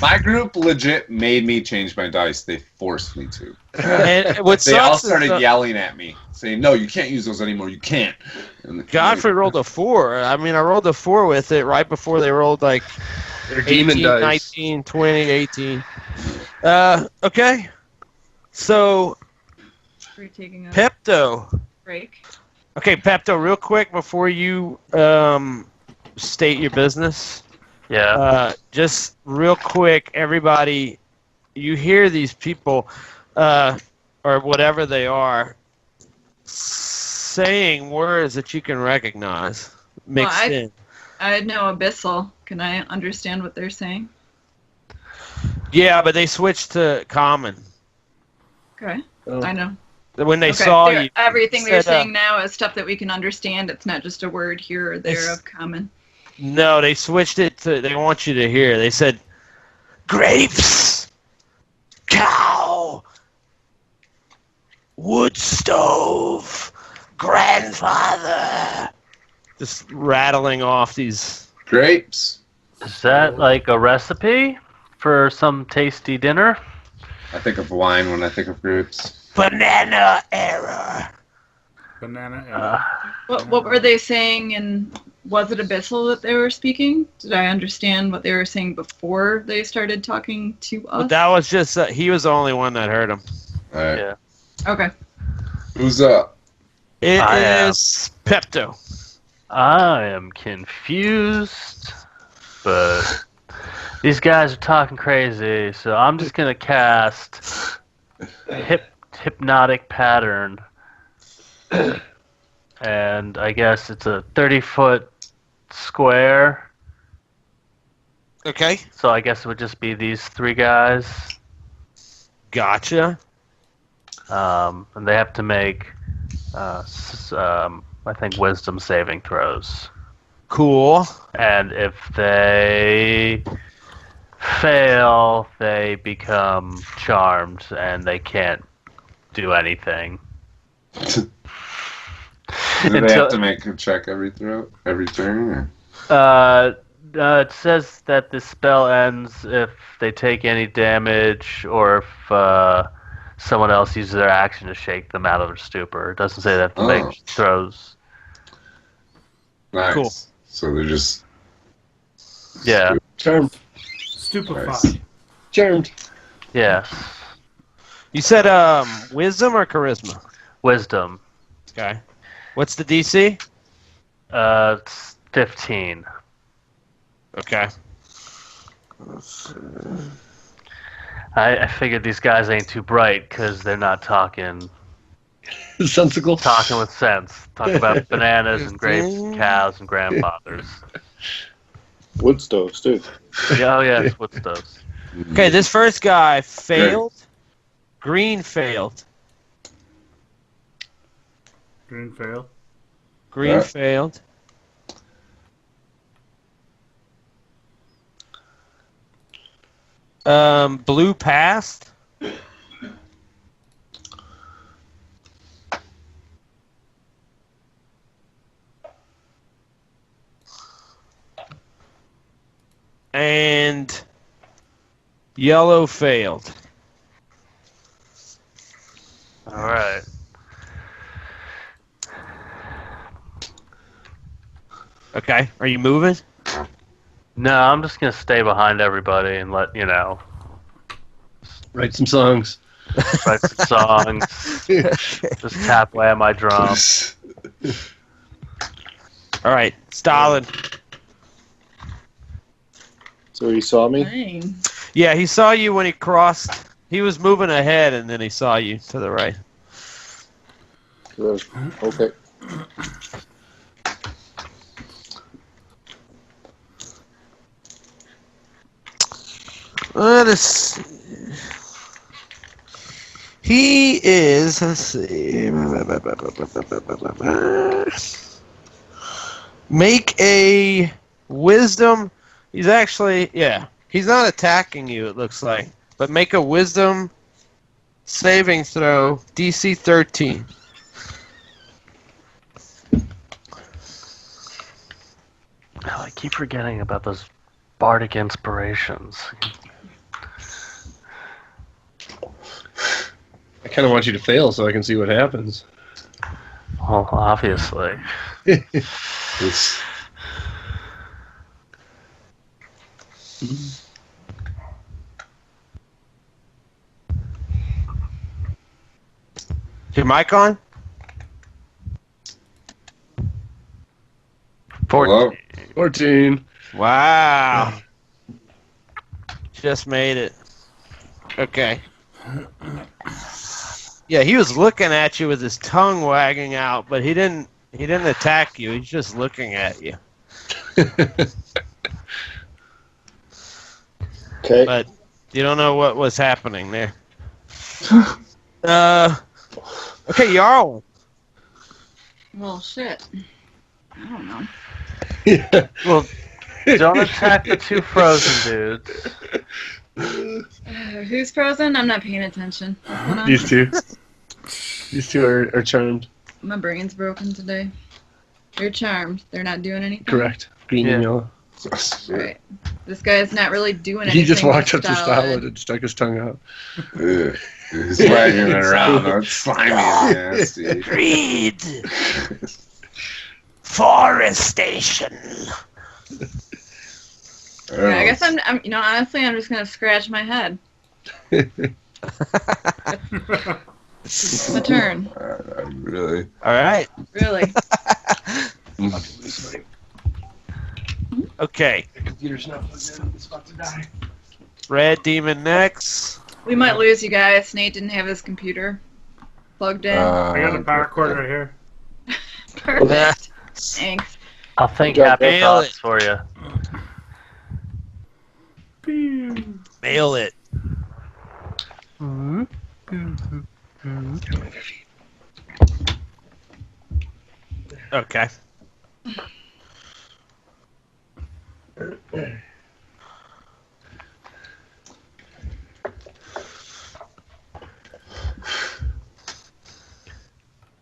My group legit made me change my dice. They forced me to. And what They all sucks is started yelling at me, saying, "No, you can't use those anymore. You can't." And Godfrey rolled a 4. I mean, I rolled a 4 with it right before they rolled like They're demon 18, dice. 19, 20, 18. Okay. So, We're taking a Pepto. break. Okay, Pepto, real quick before you state your business. Yeah. Just real quick, everybody, you hear these people, or whatever they are, saying words that you can recognize mixed in. I know Abyssal. Can I understand what they're saying? Yeah, but they switched to common. Okay. Oh. I know. When they Okay, saw they're- you. everything they're said, saying now is stuff that we can understand. It's not just a word here or there of common. No, they switched it to, they want you to hear. They said, grapes, cow, wood stove, grandfather. Just rattling off these. grapes. Is that like a recipe for some tasty dinner? I think of wine when I think of grapes. Banana error. Banana. What were they saying, and was it Abyssal that they were speaking? Did I understand what they were saying before they started talking to us? But that was just, he was the only one that heard him. All right. Yeah. Okay. Who's up? It I am. is Pepto. I am confused, but these guys are talking crazy, so I'm just gonna cast hypnotic pattern, and I guess it's a 30-foot square. Okay. So I guess it would just be these three guys, Gotcha. and they have to make I think wisdom saving throws. Cool. And if they fail, they become charmed and they can't do anything. Do they have to make a check every turn? Or? It says that the spell ends if they take any damage or if someone else uses their action to shake them out of their stupor. It doesn't say they have to make throws. Nice. Cool. So they're just Charmed. Stupefied. Nice. Charmed. Yeah. You said wisdom or charisma? Wisdom. Okay. What's the DC? It's 15. Okay. I figured these guys ain't too bright because they're not talking Sensical. with sense. Talk about bananas and grapes and cows and grandfathers. Wood stoves, too. Yeah, oh yeah, it's wood stoves. Okay, this first guy failed. Green failed. Green fail. Green Yeah. failed. Blue passed. And yellow failed. All right. Okay, are you moving? No, I'm just gonna stay behind everybody and let Write some songs. write some songs, just tap away at my drum. All right, Stalud. So he saw me? Dang. Yeah, he saw you when he crossed. He was moving ahead, and then he saw you to the right. Okay. He is, let's see. Make a wisdom. He's actually, he's not attacking you, it looks like. But make a wisdom saving throw, DC 13. Oh, I keep forgetting about those bardic inspirations. I kind of want you to fail so I can see what happens. Well, obviously. It's- Your mic on? 14. 14. Wow. Just made it. Okay. Yeah, he was looking at you with his tongue wagging out, but he didn't attack you. He's just looking at you. Okay. But you don't know what was happening there. Okay, Jarl. Well, shit. I don't know. Well, don't attack the two frozen dudes. Who's frozen? I'm not paying attention. What's going on? These two. These two are charmed. My brain's broken today. They're charmed. They're not doing anything. Correct. Green and Yeah. yellow. Right. This guy's not really doing anything. He just walked up with to Stalud. Stalud and stuck his tongue out. Ugh. He's wagging it around. Oh, it's slimy and nasty. Read. Forestation. Yeah, I guess I'm honestly, I'm just gonna scratch my head. It's my turn. Really? All right. Really. Okay. The computer's not plugged in. It's about to die. Red demon next. We might lose you guys. Nate didn't have his computer plugged in. I got a power cord right here. Perfect. Thanks. I'll think Good job, happy Nail thoughts it. for you. Mail it. Okay.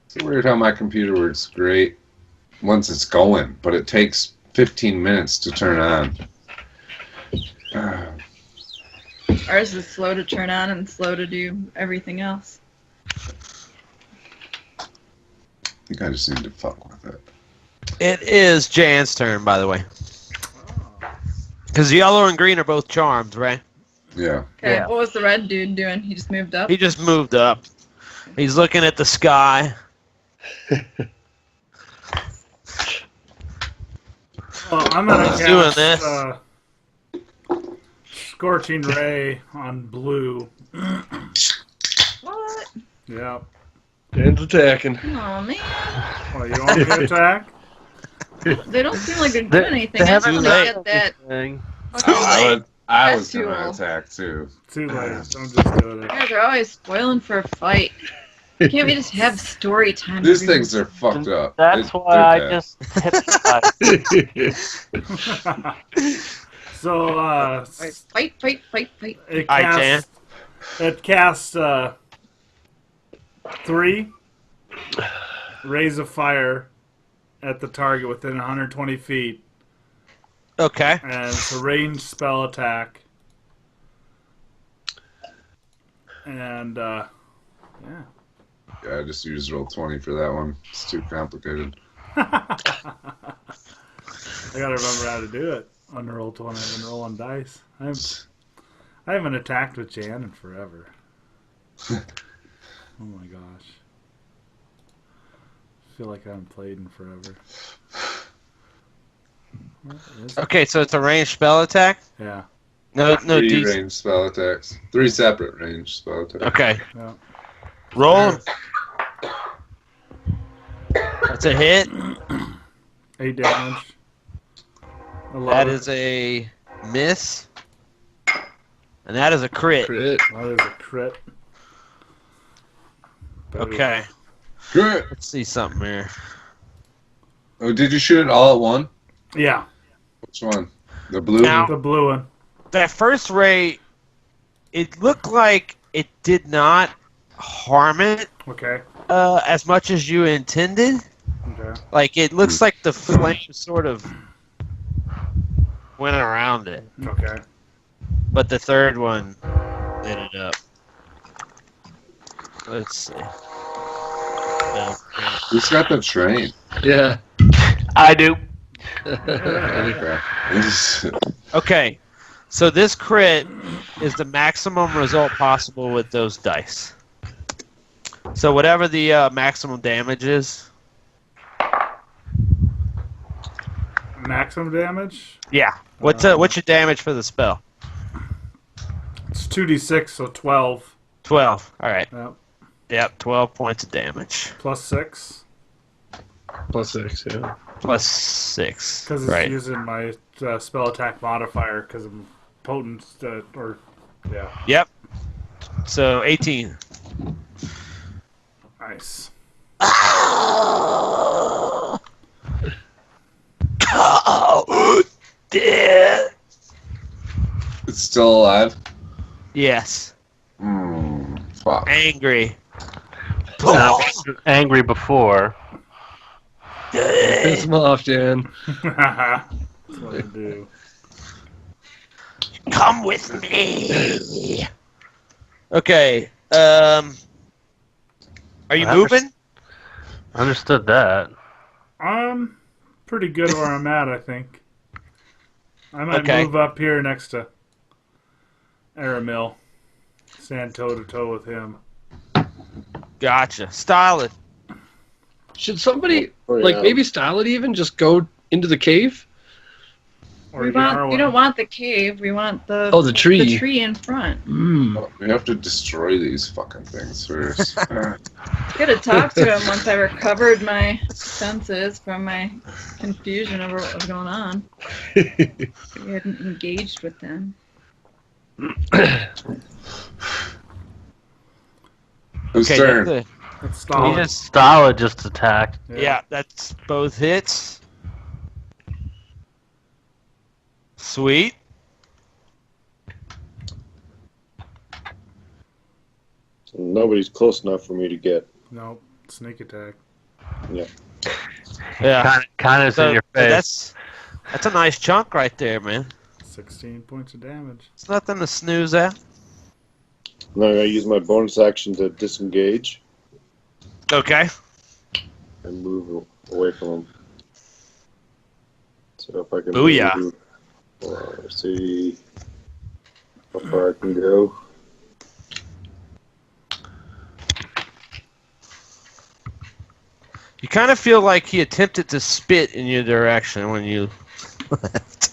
It's weird how my computer works great once it's going, but it takes 15 minutes to turn on. Ours is slow to turn on and slow to do everything else. I think I just need to fuck with it. It is Jan's turn, by the way. Because yellow and green are both charmed, right? Yeah. Okay, Yeah. what was the red dude doing? He just moved up? He just moved up. He's looking at the sky. Well, I'm gonna He's doing cast this. Scorching Ray on blue. What? Yep. Dan's attacking. Oh man. Oh, you want me to attack? They don't seem like they're doing anything. I just haven't want to made get that Thing. fucking light. I was going Fuel. to attack too. Too late. I'm just doing You it. guys are always spoiling for a fight. Can't we just have story time? These every things are fucked up. That's They- why they're I bad. just hypnotized. So, once? Fight. it Alright, casts, it casts 3 rays of fire at the target within 120 feet. Okay. And it's a ranged spell attack. And, yeah. Yeah, I just used roll 20 for that one. It's too complicated. I gotta remember how to do it on roll 20 and roll on dice. I haven't attacked with Jan in forever. Oh my gosh. I feel like I haven't played in forever. What is it? Okay, so it's a ranged spell attack? Yeah. No 3 DC. ranged spell attacks. 3 separate ranged spell attacks. Okay. Yeah. Roll. That's a hit. 8 damage. 11. That is a miss. And that is a crit. Crit. That is a crit. Okay. Good. Let's see something here. Oh, did you shoot it all at one? Yeah. Which one? The blue? Now- The blue one. That first ray, it looked like it did not harm it Okay. as much as you intended. Okay. Like, it looks like the flame sort of went around it. Okay. But the third one lit it up. Let's see. No. Who's got the train? Yeah. I do. Okay. Okay, so this crit is the maximum result possible with those dice. So whatever the maximum damage is. Maximum damage? Yeah. What's your damage for the spell? It's 2d6, so 12. 12. All right. Yep. Yep. 12 points of damage Plus 6. Plus 6, yeah. plus 6. Because it's Right. using my spell attack modifier because I'm potent, yeah. Yep. So 18. Nice. Oh, dead. It's still alive? Yes. Fuck. Angry. Angry before. Piss him off, Jan. That's what I do. Come with me. Okay. Are you moving? Understood that. I'm pretty good where I'm at, I think. I might Okay. move up here next to Aramil. Stand toe-to-toe with him. Gotcha. Stalud. Should somebody, Oh, like yeah. maybe Stalud even, just go into the cave? Or We Yarwin. don't want the cave. We want the Oh, the tree. The tree in front. We have to destroy these fucking things first. I could have talked to him once I recovered my senses from my confusion over what was going on. We hadn't engaged with them. Whose Okay. turn? That's He Stalud. just Stalud just attacked. Yeah, that's both hits. Sweet. Nobody's close enough for me to get. Nope. Sneak attack. Yeah. Kind of in your face. That's a nice chunk right there, man. 16 points of damage. It's nothing to snooze at. Now I gotta use my bonus action to disengage Okay. and move away from him. So if I can Booyah. move, see how far I can go. You kind of feel like he attempted to spit in your direction when you left.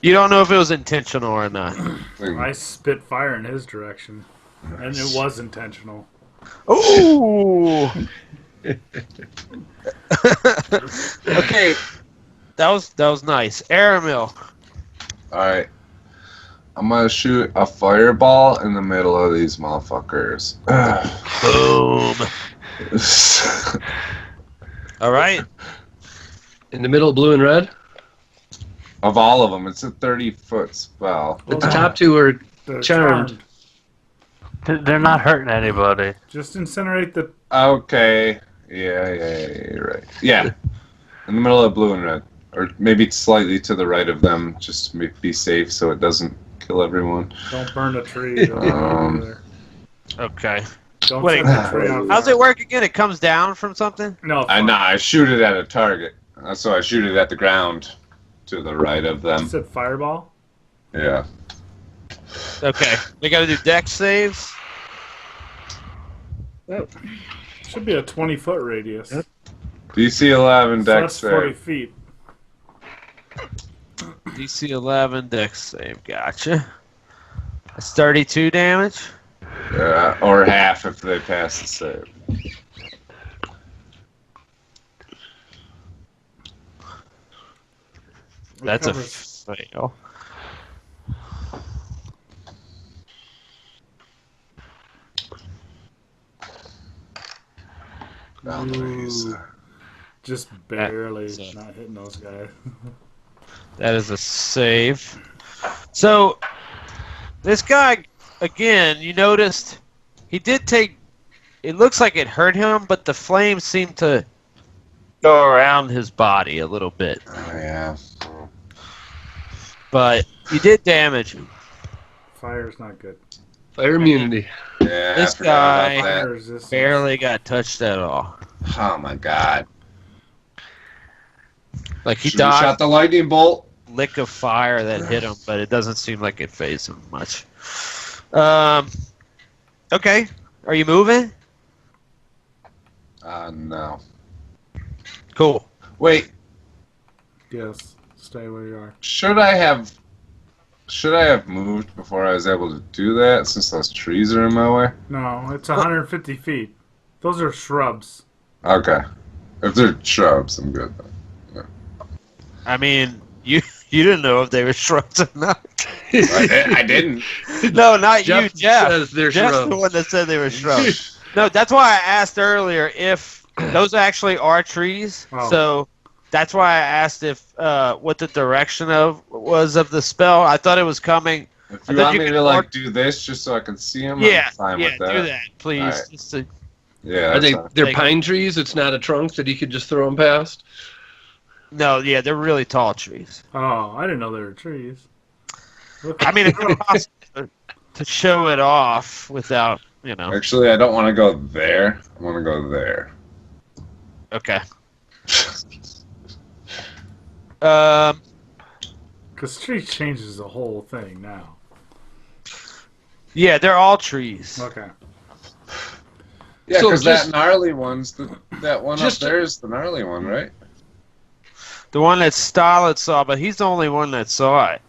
You don't know if it was intentional or not. I spit fire in his direction, and it was intentional. Ooh. Okay, that was nice. Aramil. Alright. I'm gonna shoot a fireball in the middle of these motherfuckers. Boom. All right. In the middle, blue and red. Of all of them, it's a 30-foot spell. The top two are They're charmed. They're not hurting anybody. Just incinerate the. Okay. Yeah, you're right. Yeah. In the middle of blue and red. Or maybe slightly to the right of them, just to be safe so it doesn't kill everyone. Don't burn a tree. Don't burn it there. Okay. Don't Wait, set the tree on how's fire. it work again? It comes down from something? No, I shoot it at a target. So I shoot it at the ground to the right of You them. said fireball? Yeah. Okay. They got to do dex saves. Should be a 20-foot radius. DC 11 So dex that's 40 save. feet. DC 11 dex save. Gotcha. That's 32 damage. Or half if they pass the save. That's a Recovers. fail. Ooh. Just barely That's a- not hitting those guys. That is a save. So, this guy, again, you noticed he did take. It looks like it hurt him, but the flames seem to go around his body a little bit. Oh, yeah. But you did damage him. Fire's not good. Fire immunity. Yeah, This I forgot guy- about Fire that. resistance. Barely got touched at all. Oh my god. Like he Should've shot dodged the lightning bolt. a lick of fire that hit him, but it doesn't seem like it fazed him much. Okay. Are you moving? No. Cool. Wait, Yes. Stay where you are. should I have moved before I was able to do that since those trees are in my way? No, it's 150 feet. Those are shrubs. Okay. If they're shrubs, I'm good. I mean, you didn't know if they were shrubs or not. I didn't. No, not Jeff you, Jeff. says they're Jeff's shrubs. the one that said they were shrubs. No, that's why I asked earlier if those actually are trees. Oh. So that's why I asked if what the direction was of the spell. I thought it was coming. If I you thought want you me could to like mark- do this just so I can see them, Yeah, I'm fine yeah, with that. do that, please. Alright. Just to- Yeah, Are that's they? fine. They're Like- pine trees. It's not a trunk that he could just throw them past. no, yeah, they're really tall trees. Oh, I didn't know they were trees. Look, I mean, it's impossible to show it off without, Actually, I don't want to go there. I want to go there. Okay. because tree changes the whole thing now. Yeah, they're all trees. Okay. Yeah, So because just- that gnarly one's that one Just- up there is the gnarly one, right? The one that Stalud saw, but he's the only one that saw it.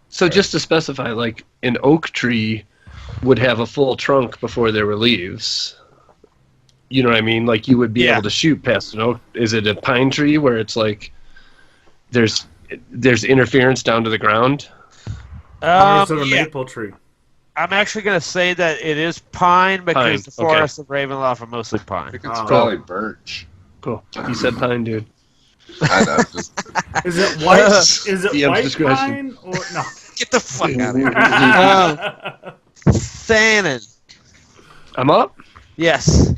So just to specify, like an oak tree would have a full trunk before there were leaves. You know what I mean? Like you would be Yeah. able to shoot past an oak. Is it a pine tree where it's like there's interference down to the ground? Or is it a Yeah. maple tree? I'm actually going to say that it is pine because Pine, the forests of Ravenloft are mostly I pine. think it's Oh. probably birch. Cool. You said pine, dude. I know. Just Is it white? Is it DM's white discretion. pine or no? Get the fuck out of here. Thanen. I'm up. Yes.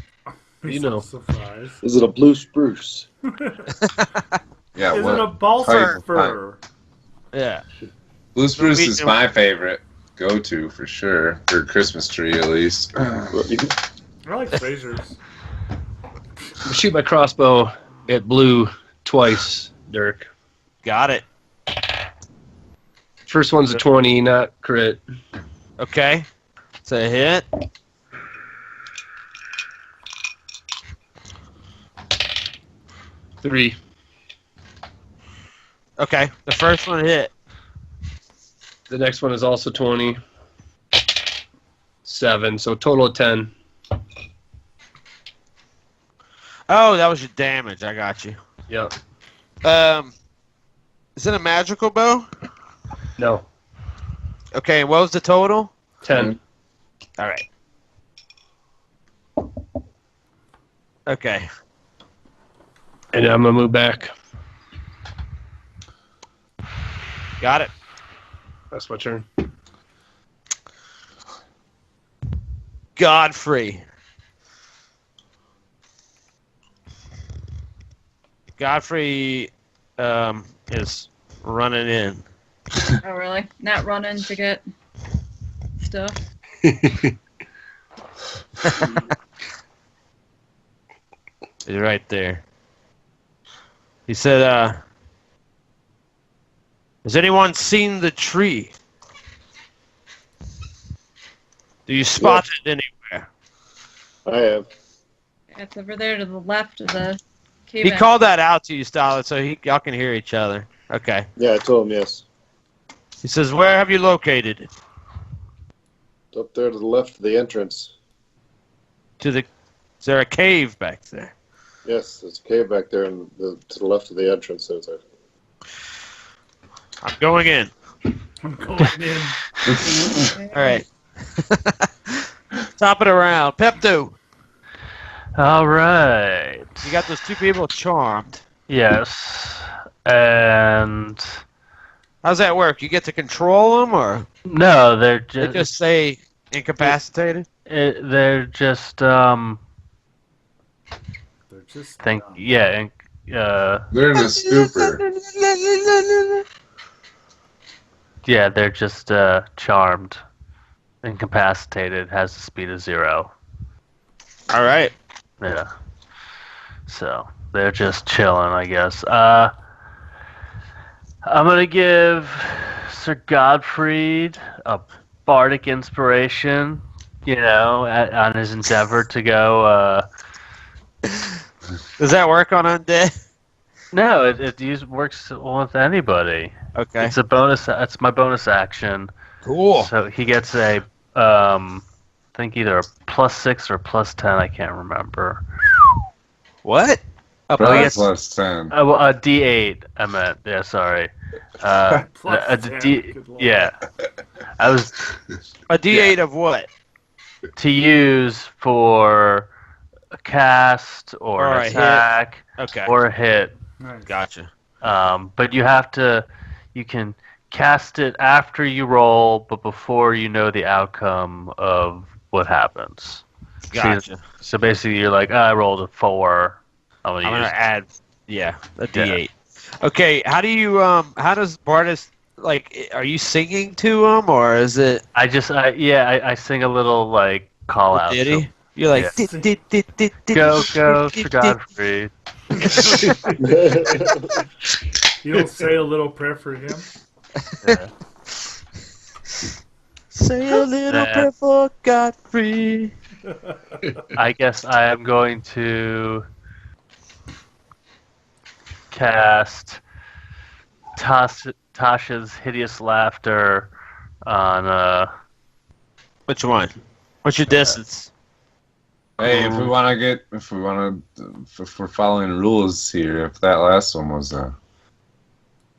You know. Surprise. Is it a blue spruce? yeah. Is what it a type balsam of fir? Yeah. Blue spruce is Norwegian- my favorite go-to for sure, for Christmas tree at least. I like Fraser's. I shoot my crossbow at blue twice, Dirk. Got it. First one's a 20, not crit. Okay. It's a hit. Three. Okay. The first one hit. The next one is also 20. 7, so total of 10. Oh, that was your damage. I got you. Yep. Is it a magical bow? No. Okay, what was the total? 10. All right. Okay. And I'm going to move back. Got it. That's my turn. Godfrey. Godfrey is running in. Oh, really? Not running to get stuff? He's right there. He said, has anyone seen the tree? Do you spot it anywhere? I have. It's over there to the left of the cave. He called that out to you, Stalud, so y'all can hear each other. Okay. Yeah, I told him yes. He says, where have you located it? It's up there to the left of the entrance. Is there a cave back there? Yes, there's a cave back there and to the left of the entrance. There's a... I'm going in. I'm going in. All right. Top it around. Pepto, All right. you got those two people charmed. Yes. And How's that work? You get to control them, or no, they're they just say incapacitated? they're just They're just think dumb. yeah, and, They're in a stupor. yeah, they're just charmed, incapacitated, has a speed of 0. All right. Yeah. So they're just chilling, I guess. I'm gonna give Sir Godfried a bardic inspiration. You know, on his endeavor to go. Does that work on undead? No, it works with anybody. Okay. It's a bonus. It's my bonus action. Cool. So he gets a, I think either a +6 or +10. I can't remember. What? Probably Yes. plus 10. Well, a D8. I meant. Yeah, sorry. Plus A 10, D. good lord. Yeah. I was A D8 of what? to use for a cast or Or an a hit. attack Okay. or a hit. Nice. Gotcha. But you can cast it after you roll, but before you know the outcome of what happens. Gotcha. So basically, you're like, I rolled a 4. I'm I'm gonna gonna use. add, a D8. Okay. How do you how does Bardis are you singing to him, or is it I sing a little like call out. did he? You're like Yeah. Go, Sir Godfrey. You don't say a little prayer for him? Yeah. Say a little Yeah. prayer for Godfrey. I guess I am going to cast Tasha's Hideous Laughter on Which one? What's your distance? Hey, if we're following rules here, if that last one was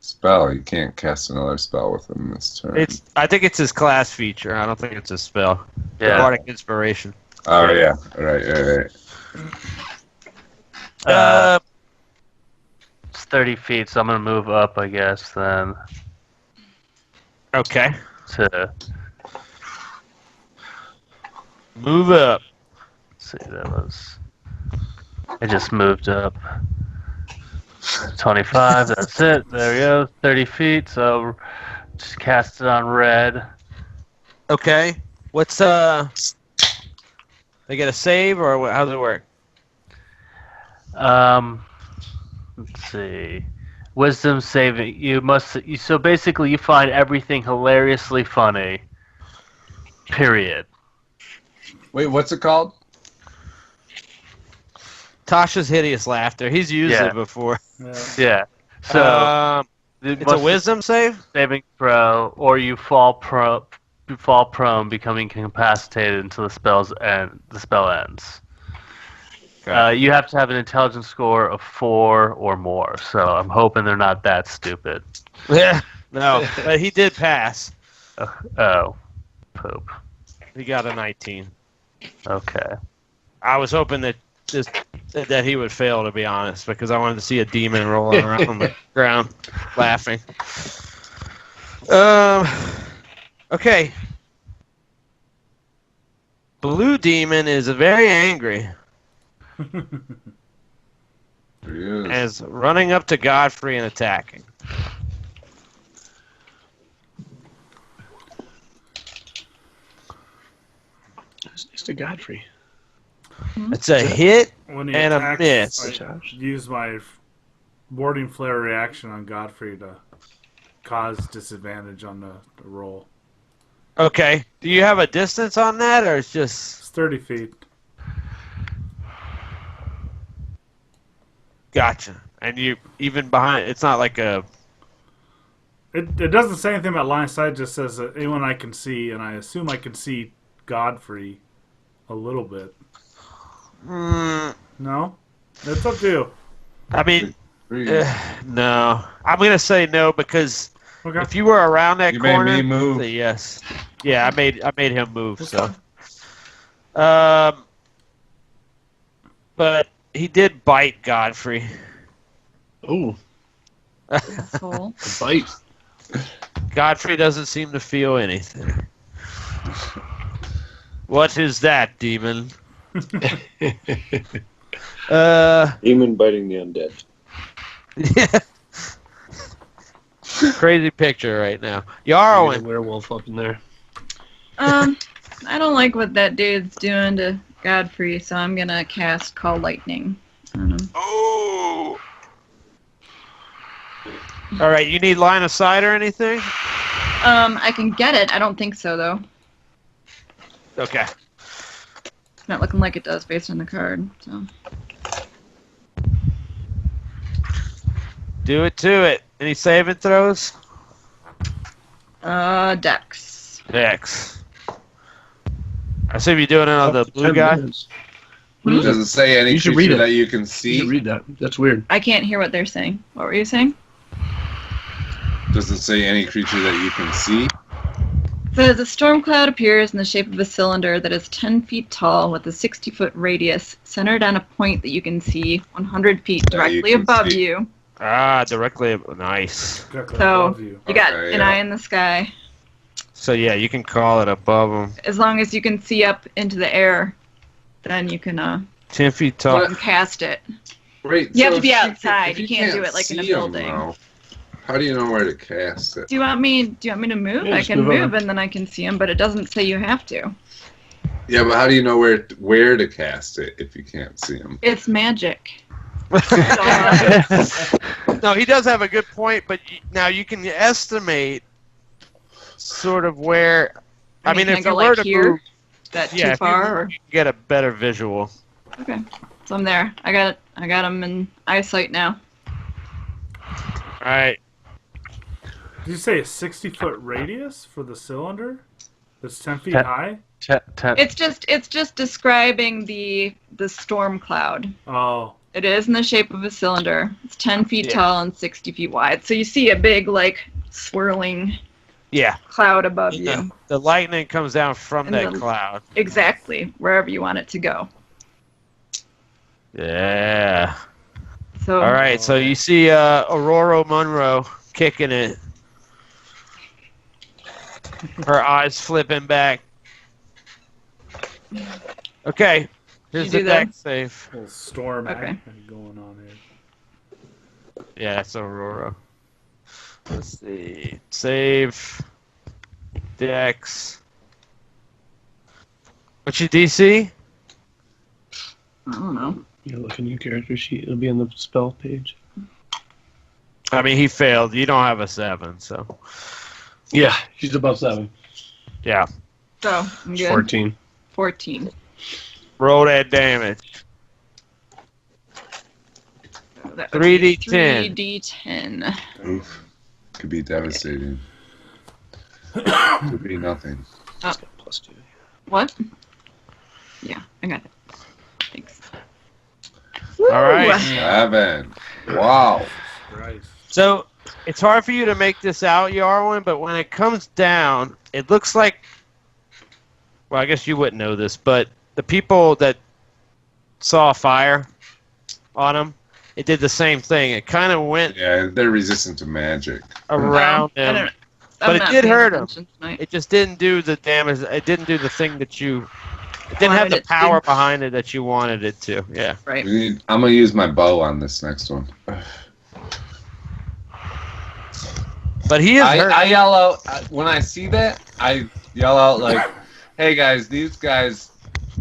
spell. You can't cast another spell within this turn. I think it's his class feature. I don't think it's his spell. Yeah. Bardic Inspiration. Oh yeah, right. It's 30 feet, so I'm gonna move up, I guess, then Okay. to Move up. see. I just moved up 25. That's it. There we go. 30 feet. So just cast it on red. Okay. What's They get a save or how does it work? Let's see. Wisdom saving. So basically, you find everything hilariously funny. Period. Wait, what's it called? Tasha's hideous laughter. He's used Yeah. it before. Yeah. So It's a wisdom save? saving throw, or you fall prone, becoming incapacitated until the spell ends. Okay. You have to have an intelligence score of 4 or more. So I'm hoping they're not that stupid. Yeah. No, but he did pass. Oh, poop. He got a 19. Okay. I was hoping that he would fail, to be honest, because I wanted to see a demon rolling around on the ground, laughing. Okay. Blue demon is very angry There he is. and is running up to Godfrey and attacking. It's to Godfrey. It's a hit When he and a attacks, miss. I use my warding flare reaction on Godfrey to cause disadvantage on the roll. Okay. Do you have a distance on that, or it's just It's 30 feet. gotcha? And you even behind? It's not like a. It doesn't say anything about line of sight. It just says that anyone I can see, and I assume I can see Godfrey a little bit. No? It's up to you. I mean, Three. no. I'm gonna say no because Okay. if you were around that You made corner, me move. say yes. Yeah, I made him move. That's So, but he did bite Godfrey. Oh, Asshole. a bite. Godfrey doesn't seem to feel anything. What is that, demon? Demon biting the undead. Yeah. Crazy picture right now. Get a Yarwin. werewolf up in there. I don't like what that dude's doing to Godfrey, so I'm gonna cast Call Lightning on him. Oh. All right, you need line of sight or anything? I can get it. I don't think so, though. Okay. It's not looking like it does based on the card. So Do it to it. Any saving throws? Dex. Dex. I assume you're doing it on the blue 10 guy? minutes. What is Does it? it say any You should creature read it. that you can You see? should read that. That's weird. I can't hear what they're saying. What were you saying? Does it say any creature that you can see? It says a storm cloud appears in the shape of a cylinder that is 10 feet tall with a 60-foot radius centered on a point that you can see 100 feet That you directly can above see. you. Ah, directly. Nice. Directly So- above you. You got Okay, an yeah. eye in the sky. So yeah, you can call it above him. As long as you can see up into the air, then you can 10 feet tall. cast it. Right. You have so to be if outside. if You can't do it like in a see 'em, building. though, how do you know where to cast it? Do you want me to move? Yeah, I just can move over. move and then I can see them, but it doesn't say you have to. Yeah, but how do you know where to cast it if you can't see them? It's magic. No, he does have a good point, but now you can estimate sort of where. I mean, can if I you go were like to here? move, That yeah, too if far? you Or? can get a better visual. Okay, so I'm there. I got it. I got them in eyesight now. All right. Did you say a 60-foot radius for the cylinder? That's 10 feet Ten- high? It's just describing the storm cloud. Oh. It is in the shape of a cylinder. It's 10 feet Yeah. tall and 60 feet wide. So you see a big, like, swirling Yeah. cloud above you. The lightning comes down from And that the- cloud. Exactly, wherever you want it to go. Yeah. So All right, so you see Aurora Monroe kicking it. Her eyes flipping back. Okay, here's You the do that? deck save. Little storm Okay. act going on here. Yeah, it's Aurora. Let's see. Save. Dex. What's your DC? I don't know. You look in your character sheet. It'll be on the spell page. I mean, he failed. You don't have a 7, so. Yeah, she's above 7. Yeah. So I'm good. 14. 14. Roll that damage. So that would be 3d10. 3d10. Oof. Could be devastating. Could be nothing. Plus 2. What? Yeah, I got it. Thanks. All right. 7. Wow. Christ. So it's hard for you to make this out, Yarwin, but when it comes down, it looks like. Well, I guess you wouldn't know this, but the people that saw fire on them, it did the same thing. It kind of went Yeah, they're resistant to magic. around I don't them. know. But I'm it not did paying hurt him. attention tonight. It just didn't do the damage. It didn't do the thing that you. It didn't have Wanted the it to. power behind it that you wanted it to. Yeah. Right. I'm gonna use my bow on this next one. But he is hurt. I yell out when I see that. I yell out like, "Hey guys, these guys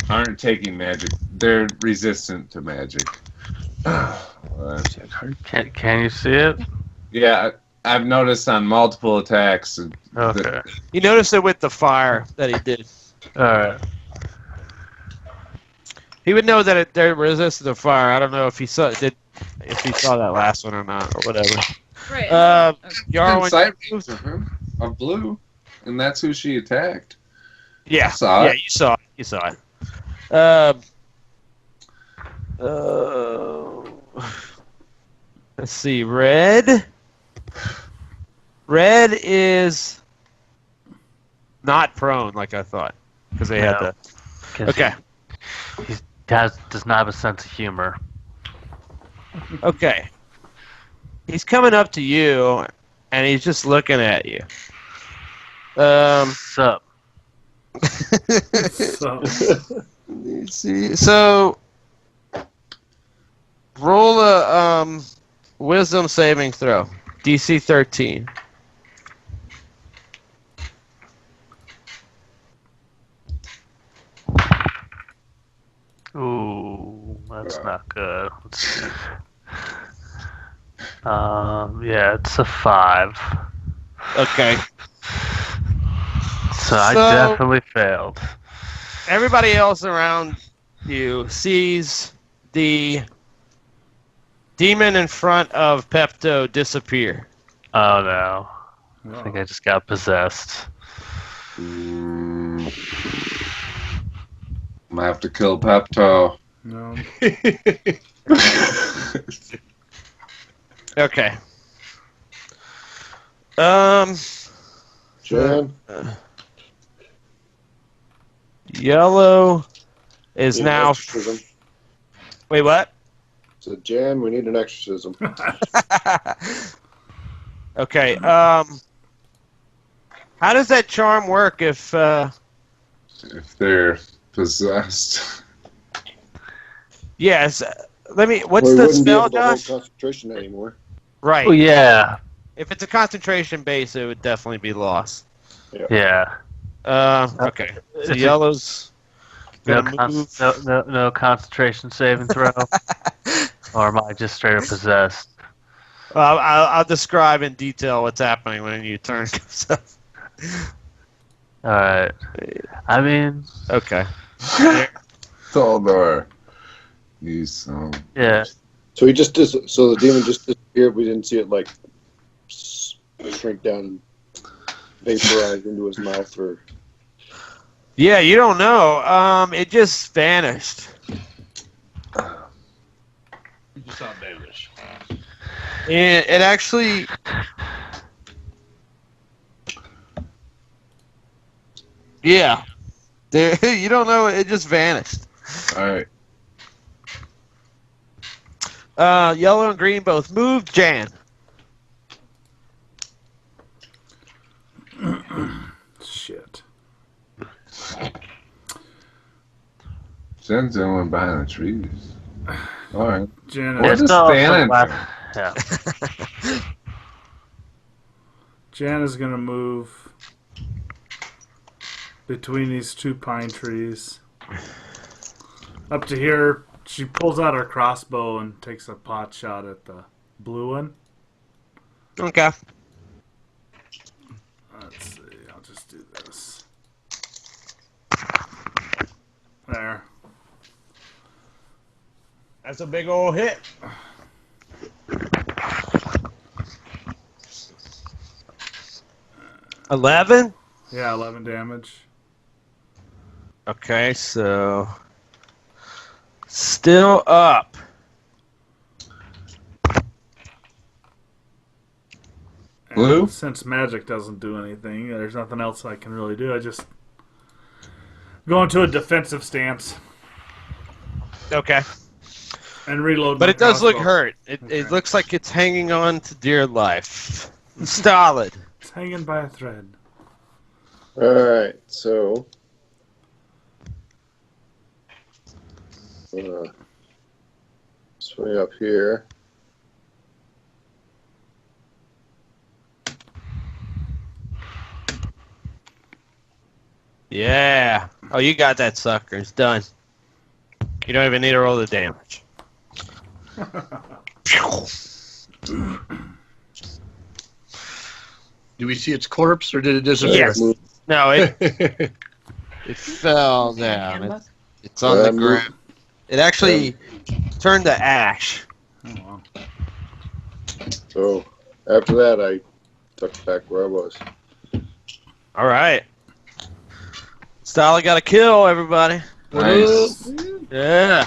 aren't taking magic. They're resistant to magic." Can you see it? Yeah, I've noticed on multiple attacks. Okay. You noticed it with the fire that he did. All right. He would know that they're resistant to fire. I don't know if he saw that last one or not, or whatever. Right. Yarwin, sight range of blue, and that's who she attacked. yeah, saw yeah, it. you saw it. You saw it. Let's see, red. Red is not prone like I thought because they had No. the. 'Cause Okay, He does not have a sense of humor. okay. He's coming up to you, and he's just looking at you. Sup? So, Let's see. So, roll a wisdom saving throw. DC 13. Ooh, that's not good. Let's see. Yeah, it's a 5. Okay. So I So- definitely failed. Everybody else around you sees the demon in front of Pepto disappear. Oh no. I think I just got possessed. I'm gonna have to kill Pepto. no. Okay. Jan, Yellow is need an now. exorcism. Wait, what? Said Jan, we need an exorcism. Okay. How does that charm work if? If they're possessed. Yes. Let me. What's Well, we the wouldn't be spell, able to hold Josh? concentration anymore. Right. Oh yeah, If it's a concentration base, it would definitely be lost. yeah. Okay. So If it- yellow's No, gonna move. no concentration saving throw. Or am I just straight up possessed? I'll describe in detail what's happening when you turn. All right. I mean, Okay. Taldor. You son. yeah. So he just so the demon just disappeared. We didn't see it like shrink down, vaporize into his mouth, or Yeah, you don't know. It just vanished. Just not damage. And it actually... Yeah. There, you don't know, it just vanished. Alright. Yellow and green both moved. Jan. Shit. Jen's the only one behind the trees. Alright. Jan, What It's is also Thanen last- doing? Yeah. Jan is gonna move between these two pine trees. Up to here, she pulls out her crossbow and takes a pot shot at the blue one. Okay. Let's see, I'll just do this. There. That's a big old hit. $11? Yeah, 11 damage. Okay, so... Still up. And Blue? since magic doesn't do anything, there's nothing else I can really do. I just go into a defensive stance Okay. and reload. But my it does look crossbow. hurt. It Okay. looks like it's hanging on to dear life. Stalud. It's hanging by a thread. Alright, so. Swing up here. Yeah. Oh, you got that sucker. It's done. You don't even need to roll the damage. Do we see its corpse or did it disappear? Yes. No, it fell down. It's on the ground. It actually turned to ash. Oh, wow. So after that, I tucked back where I was. All right. Stalud got a kill, everybody. Nice. Yeah.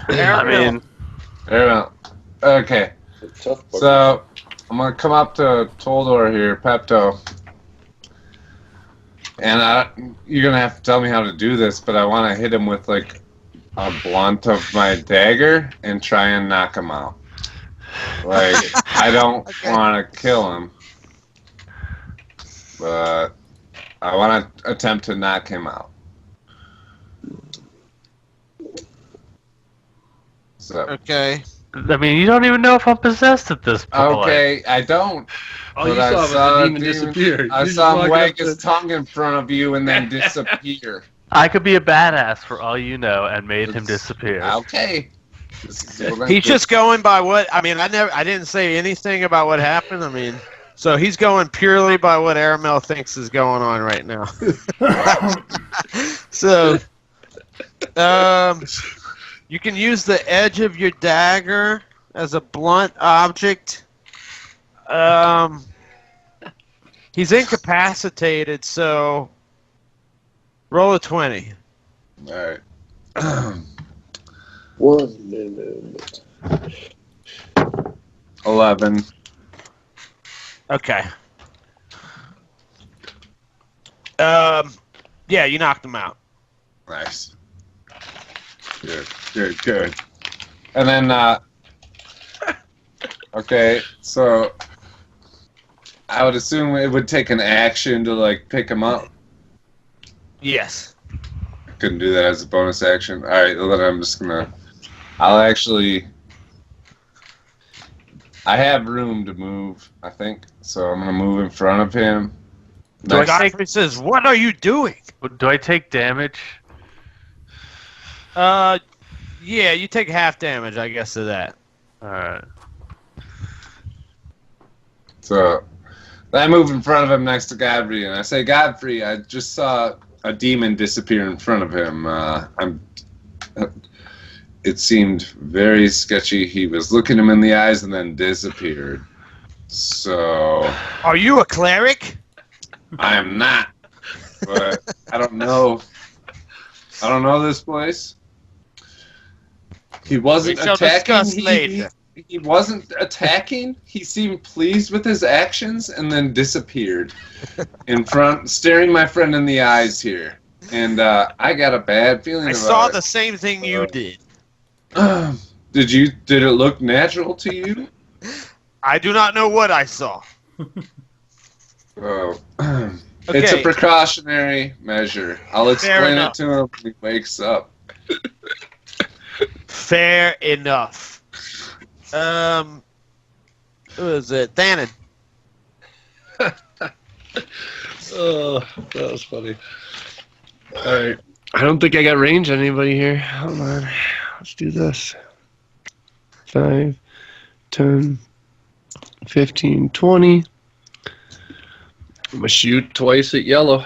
I mean, There we go. Okay. It's a tough bugger. So, I'm gonna come up to Toldor here, Pepto. And you're gonna have to tell me how to do this, but I want to hit him with, like, a blunt of my dagger and try and knock him out. Like, I don't want to kill him, but I want to attempt to knock him out. So, Okay. I mean, you don't even know if I'm possessed at this point. okay, I don't. All you But I saw was saw the a demon demon- disappear. I You just saw him walking wag up to- his tongue in front of you and then disappear. I could be a badass for all you know and made him disappear. Okay. He's just going by what I mean. I didn't say anything about what happened. I mean, so he's going purely by what Aramel thinks is going on right now. So, you can use the edge of your dagger as a blunt object. He's incapacitated, so roll a 20. Alright. 1 minute. 11. Okay. Yeah, you knocked him out. Nice. Good. And then, okay, so I would assume it would take an action to, like, pick him up. Yes. Couldn't do that as a bonus action. Alright, well, then I'm just gonna... I have room to move, I think, so I'm gonna move in front of him. The Next- guy says, "What are you doing?" Do I take damage? Yeah, you take half damage, I guess, to that. Alright. So, I move in front of him next to Godfrey, and I say, Godfrey, I just saw a demon disappear in front of him. It seemed very sketchy. He was looking him in the eyes and then disappeared. So, Are you a cleric? I am not. But I don't know. I don't know this place. He wasn't We shall attacking. discuss later. He wasn't attacking. He seemed pleased with his actions and then disappeared in front, staring my friend in the eyes here. And I got a bad feeling I about saw it. the same thing you did. Did it look natural to you? I do not know what I saw. Oh. Okay. It's a precautionary measure. I'll explain enough. it to him when he wakes up. Fair enough. Who is it? Thanen. Oh, that was funny. Alright. I don't think I got range on anybody here. Hold on. Let's do this. 5, 10, 15, 20. I'm going to shoot twice at yellow.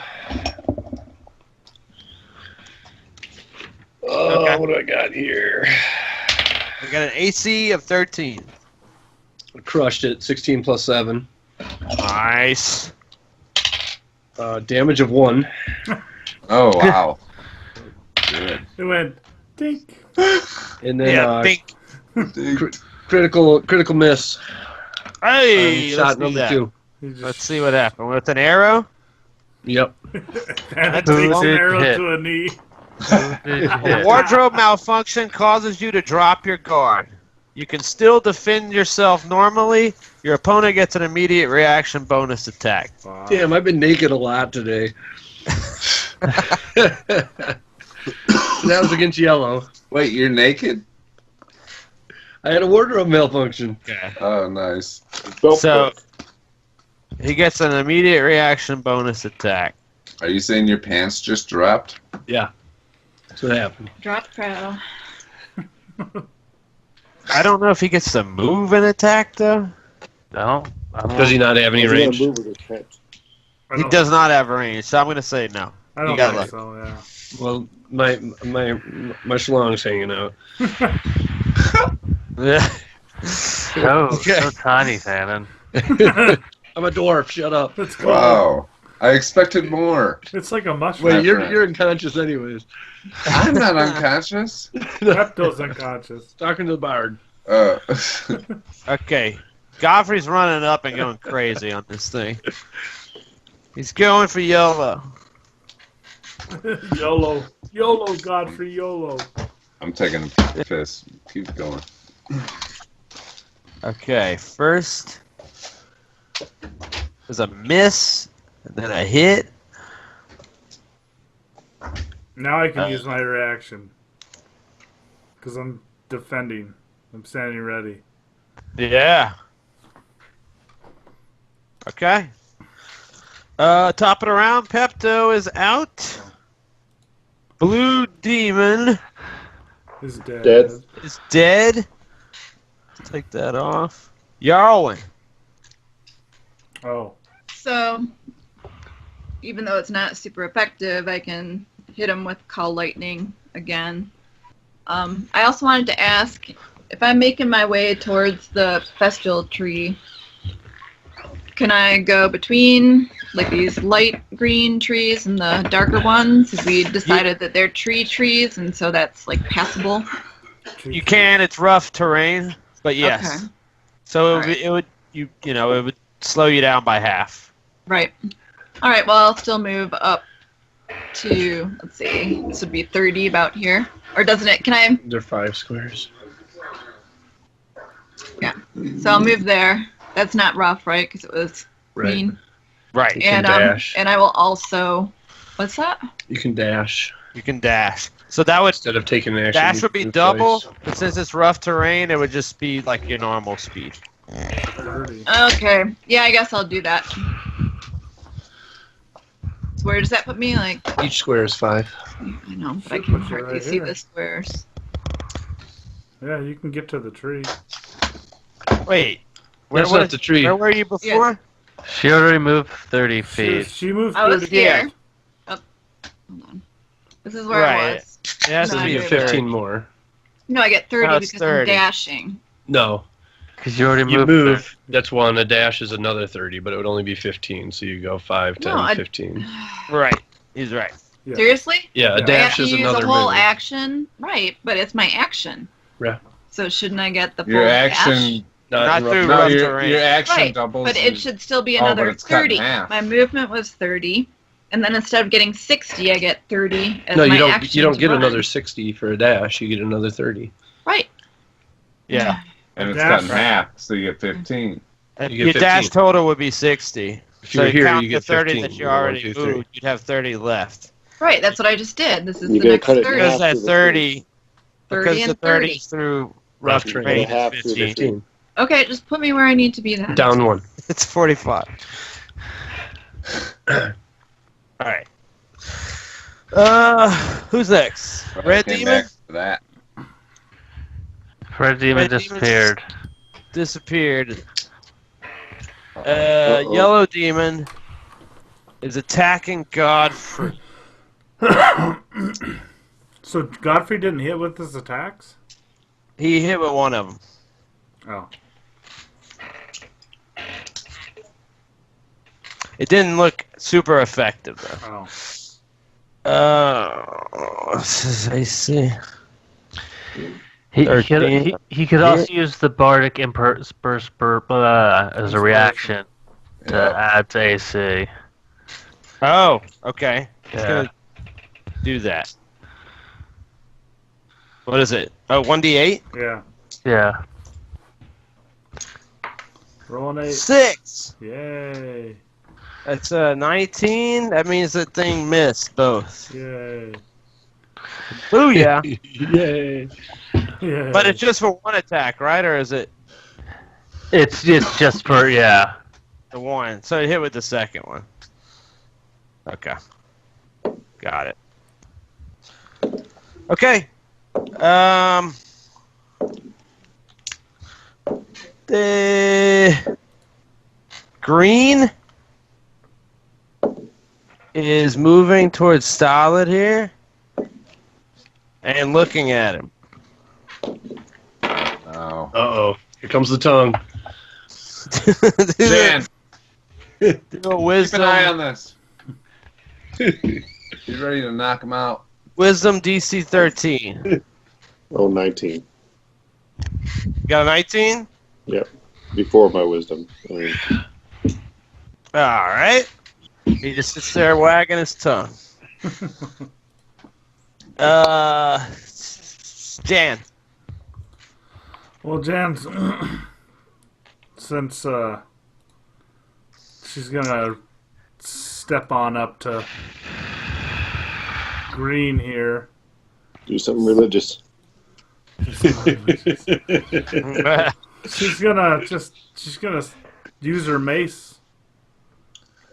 Oh, Okay. what do I got here? We got an AC of 13. Crushed it. 16 plus 7. Nice. Damage of 1. Oh, wow. Good. It went dink. And then Yeah, think. critical miss. Hey, let's Shot do number that. 2. He just Let's see what happened. With an arrow? Yep. and it Who takes an did arrow hit? to a knee. A wardrobe malfunction causes you to drop your guard. You can still defend yourself normally. Your opponent gets an immediate reaction bonus attack. Wow. Damn, I've been naked a lot today. That was against yellow. Wait, you're naked? I had a wardrobe malfunction. Okay. Oh, nice. So he gets an immediate reaction bonus attack. Are you saying your pants just dropped? Yeah. That's what happened. Drop pro. I don't know if he gets to move an attack though. I don't Does he not have any He's gonna range? move with his pants. I He don't- does not have range, so I'm going to say no. I You don't got think luck. so. Yeah. Well, my schlong's hanging out. So tiny, Thanen. I'm a dwarf. Shut up. Let's go. Wow. I expected more. It's like a mushroom. Wait, you're unconscious anyways. I'm not unconscious. Pepto's unconscious. Talking to the bard. Okay. Godfrey's running up and going crazy on this thing. He's going for yellow. YOLO. YOLO, Godfrey, YOLO. I'm taking a piss. Keep going. Okay, first there's a miss, and then a hit. Now I can use my reaction. Because I'm defending. I'm standing ready. Yeah. Okay. Top of the round, Pepto is out. Blue Demon Is dead. Dead. is dead. Take that off. Yarwin. Oh. So, even though it's not super effective, I can hit him with Call Lightning again. I also wanted to ask, if I'm making my way towards the Festal tree, can I go between like these light green trees and the darker ones? Because we decided that they're trees, and so that's like passable. You can. It's rough terrain, but yes. Okay. So Alright. it would it would slow you down by half. Right. All right. Well, I'll still move up to, let's see, this would be 30 about here, or doesn't it? Can I? They're 5 squares. Yeah. So I'll move there. That's not rough, right? Because it was Right. green. Right. You can And dash. and I will also. What's that? You can dash You can dash. So that would instead of taking an action. dash you would be move double, twice. but since it's rough terrain, it would just be like your normal speed. 30. Okay. Yeah, I guess I'll do that. So where does that put me? Like, Each square is 5. I know, but I Should can put you hardly right see here. the squares. Yeah, you can get to the tree. Wait. That's not the tree. Where were you before? She already moved 30 feet. She moved I was 30 here. feet. Oh, hold on. This is where I Right. was. It has No, to I be moved 15 more. No, I get 30 No, it's because 30. I'm dashing. No. Because you already You moved. move. That's 1. A dash is another 30, but it would only be 15. So you go 5, 10, No, I- 15. Right. He's right. Yeah. Seriously? Yeah, a Yeah. I dash have to is use another a whole move. action? Right, but it's my action. So shouldn't I get the full Your dash? action. Not in through No, rough your terrain. action Right, doubles. but it should still be Oh, but another it's cut in 30. half. My movement was 30, and then instead of getting 60, I get 30 as No, my you action don't. You don't to get run. another 60 for a dash. You get another 30. Right. Yeah. And it's Dash. cut in half, so you get 15. You get Your dash 15. total would be 60. If So you're you here, count you the get 30 15. that you You go, one, already two, three. moved, you'd have 30 left. Right, that's what I just did. This is You the gotta next cut it in 30. half. Because that through the 30, 30 because the and 30 30. is through rough terrain. terrain, Half it's through the 15. 15. Okay, just put me where I need to be then. Down 1. It's 45. Alright. Who's next? But I Red came Demon? back for that. Red Demon Red Demon's disappeared. Disappeared. Uh-oh. Yellow Demon is attacking Godfrey. So Godfrey didn't hit with his attacks? He hit with one of them. Oh. It didn't look super effective though. Oh. This is AC. He 13. could also use the Bardic as a reaction to add to AC. Oh, okay. It's Yeah. gonna do that. What is it? Oh, 1d8? Yeah. Yeah. Rolling 8. 6! Yay. That's 19. That means that thing missed both. Yay. Booyah! Yay. Yay. But it's just for one attack, right? Or is it It's just for the one? So it hit with the second one. Okay. Got it. Okay. The green is moving towards Stalud here and looking at him. Oh. Uh-oh. Here comes the tongue. Dan, Do a keep wisdom, an eye on this. He's ready to knock him out. wisdom DC 13. Oh, 19. You got a 19? Before my wisdom. I mean, All right. He just sits there wagging his tongue. Jan. Well, Jan's since she's gonna step on up to green here. do something religious. She's gonna use her mace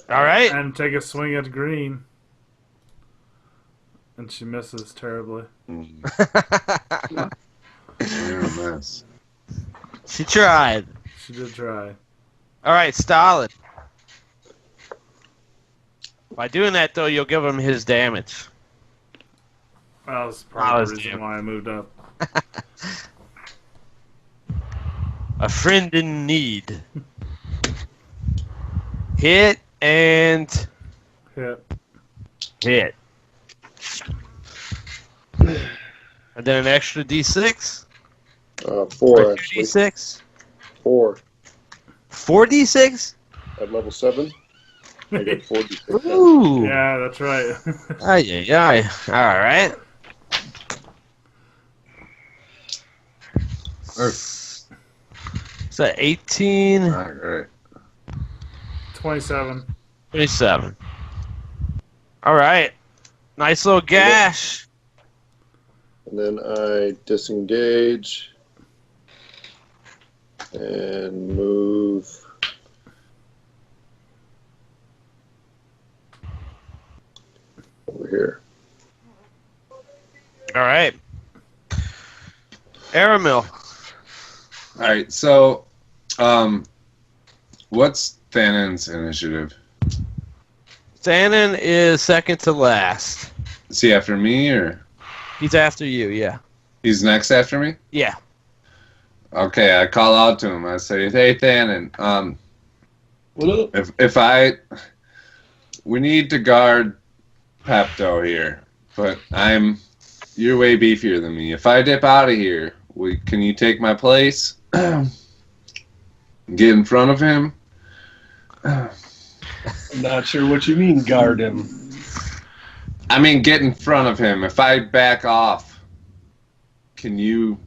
All right. and take a swing at green, and she misses terribly. Mess. She tried. She did try. All right, Stalin. By doing that, though, you'll give him his damage. That was probably the his reason damage. why I moved up. A friend in need. Hit and Hit. hit. And then an extra D6? 4, Or actually. 2D6? 4. 4D6? At level 7, I get 46. Ooh. Yeah, that's right. Ay, ay, ay. All right. So 18, All right. 27. 27. All right. Nice little gash. And then I disengage and move over here. All right. Aramil. All right. So, what's Thanen's initiative? Thanen is second to last. Is he after me or He's after you, yeah. he's next after me? Yeah. Okay, I call out to him. I say, "Hey, Thanen, What up? we need to guard Pepto here, but you're way beefier than me. If I dip out of here, Can you take my place? Get in front of him. I'm not sure what you mean, guard him. I mean, get in front of him. If I back off, can you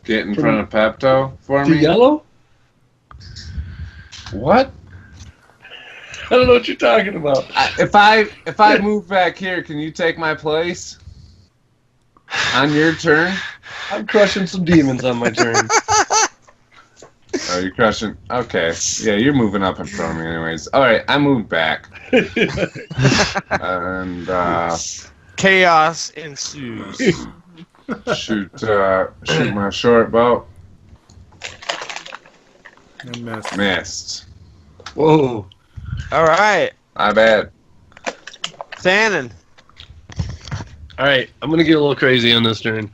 get in front of Pepto for To me? yellow? What? I don't know what you're talking about. If I move back here, can you take my place? On your turn? I'm crushing some demons on my turn. Oh, you're crushing. Okay. Yeah, you're moving up in front of me anyways. Alright, I moved back. And Chaos ensues. shoot my short bow. I missed. Missed. Whoa. All right, My bad. Thanen. All right, I'm going to get a little crazy on this turn.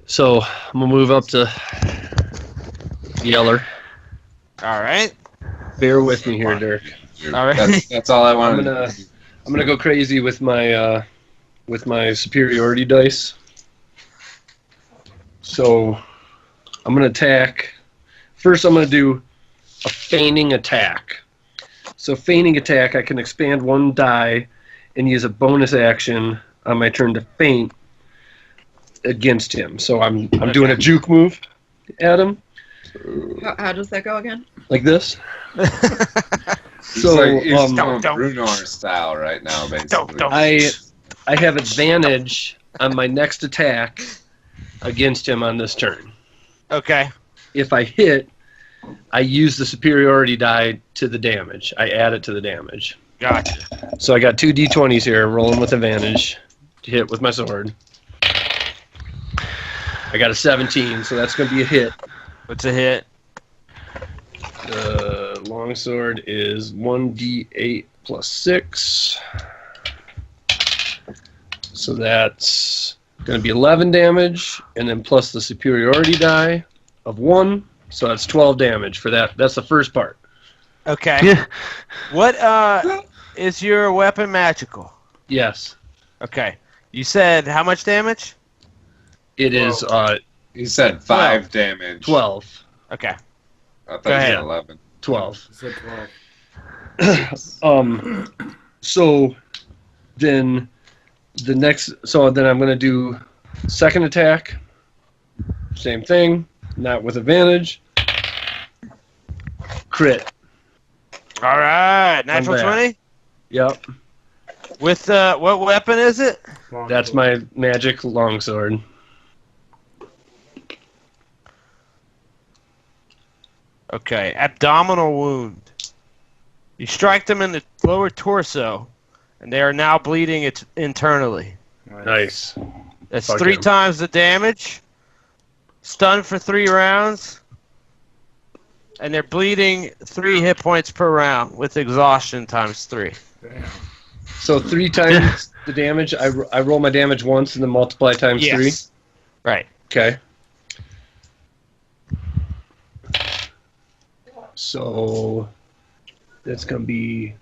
So, I'm going to move up to Yeller. All right. Bear with me here, Dirk. All right. That's all I I'm wanted. gonna go crazy with my superiority dice. So I'm gonna attack. First, I'm gonna do a feigning attack. So feigning attack, I can expand one die and use a bonus action on my turn to feint against him. So I'm doing a juke move at him, How does that go again? like this. So he's don't. going Bruno style right now, basically. Don't. I have advantage on my next attack against him on this turn. Okay. If I hit, I use the superiority die to the damage. I add it to the damage. Gotcha. So I got 2 d20s here, rolling with advantage to hit with my sword. I got a 17, so that's going to be a hit. What's a hit? The longsword is 1d8 plus 6. So that's going to be 11 damage, and then plus the superiority die of 1. So that's 12 damage for that. That's the first part. Okay. What is your weapon magical? Yes. Okay. You said how much damage? It is He said 5 damage. 12. Okay. I thought Go he ahead. said 11. 12. I said 12. So then the next, so then I'm going to do second attack. Same thing, not with advantage. Crit. All right. Natural back. 20? Yep. With what weapon is it? Long That's sword. my magic longsword. Okay. Abdominal wound. You strike them in the lower torso, and they are now bleeding internally. Nice. That's Fuck 3 him. times the damage. Stunned for 3 rounds. And they're bleeding 3 hit points per round with exhaustion times 3. Damn. So 3 times the damage. I roll my damage once and then multiply times 3. Yes. Right. Okay. So that's going to be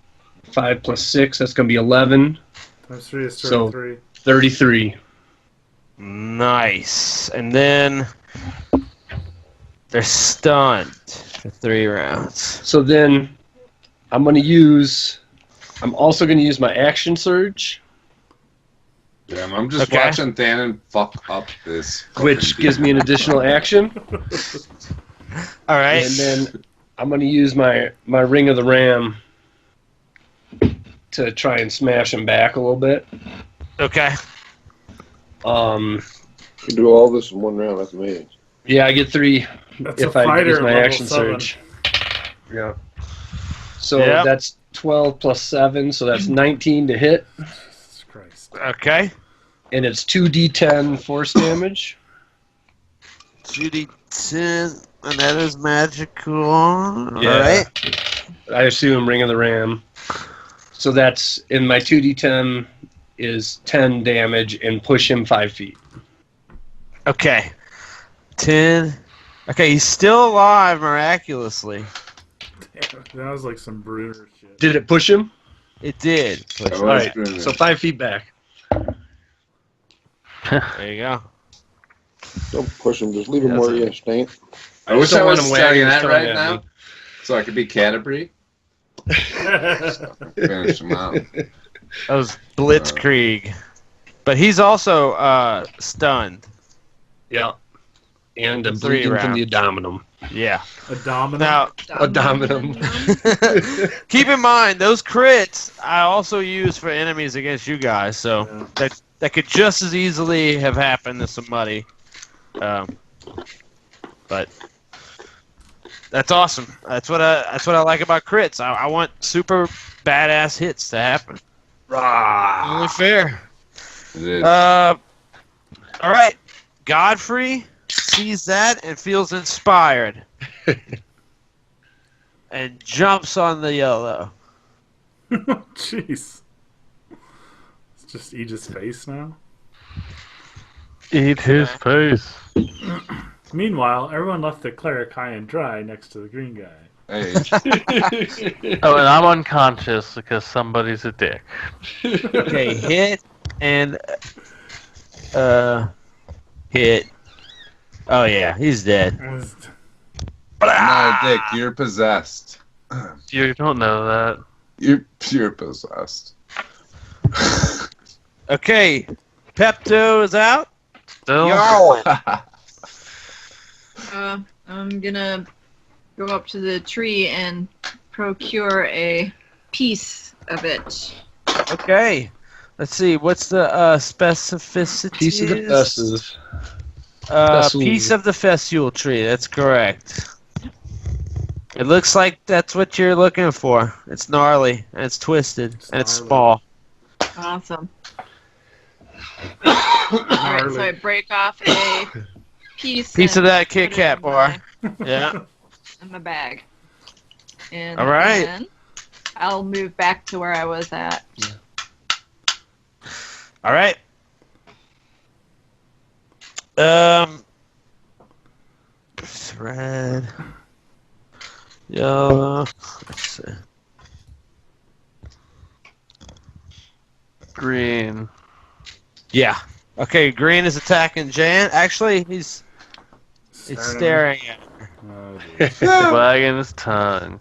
5 plus 6. That's going to be 11. Times 3 is So- 33. 33. Nice. And then they're stunned for 3 rounds. So then I'm also going to use my action surge, Damn, I'm just Okay. watching Thanen fuck up this. which gives me an additional action. All right. And then I'm going to use my Ring of the Ram to try and smash him back a little bit. Okay. You do all this in one round. That's amazing. Yeah, I get 3 That's if a I fighter use my level action 7. surge. Yeah. So Yep. that's 12 plus 7, so that's 19 to hit. Jesus Christ. Okay. And it's 2d10 force damage. 2d10, and that is magical. All Yeah. right. I assume Ring of the Ram. So that's, in my 2d10 is 10 damage and push him 5 feet. Okay. 10. Okay, he's still alive miraculously. Damn, that was like some Bruner shit. Did it push him? It did. That was Alright, Bruno. so 5 feet back. There you go. Don't push him. Just leave him That's where it. he stinks. I wish don't I want was him wagging studying his that tongue right at now, me. so I could be Canterbury. Finish him out. That was Blitzkrieg. But he's also stunned. Yeah. And I'm 3 bleeding from the rounds. abdominum. Yeah. A dominant. Now, Abdominum. keep in mind, those crits I also use for enemies against you guys, so that could just as easily have happened to somebody. But that's awesome. That's what I like about crits. I want super badass hits to happen. Only fair. It is. All right. Godfrey sees that and feels inspired, and jumps on the yellow. Jeez. It's just eat his face now. Eat his face. Meanwhile, everyone left the cleric high and dry next to the green guy. Hey, Oh, and I'm unconscious because somebody's a dick. Okay, hit and hit. Oh yeah, he's dead. I'm not a dick. You're possessed. You don't know that. You're pure possessed. Okay, Pepto is out. Still? Yarwin. I'm gonna go up to the tree and procure a piece of it. Okay, let's see. What's the specificity? Piece of the fesses. Piece of the fessule tree. That's correct. It looks like that's what you're looking for. It's gnarly and it's twisted and it's small. Awesome. Alright, so I break off a piece Piece of and that put Kit it Kat in bar. Yeah. in my bag. And All right. then I'll move back to where I was at. All right. It's red, yellow. Let's see. Green. Yeah. Okay. Green is attacking Jan. Actually, he's staring at her. Oh, dear. Wagging his tongue.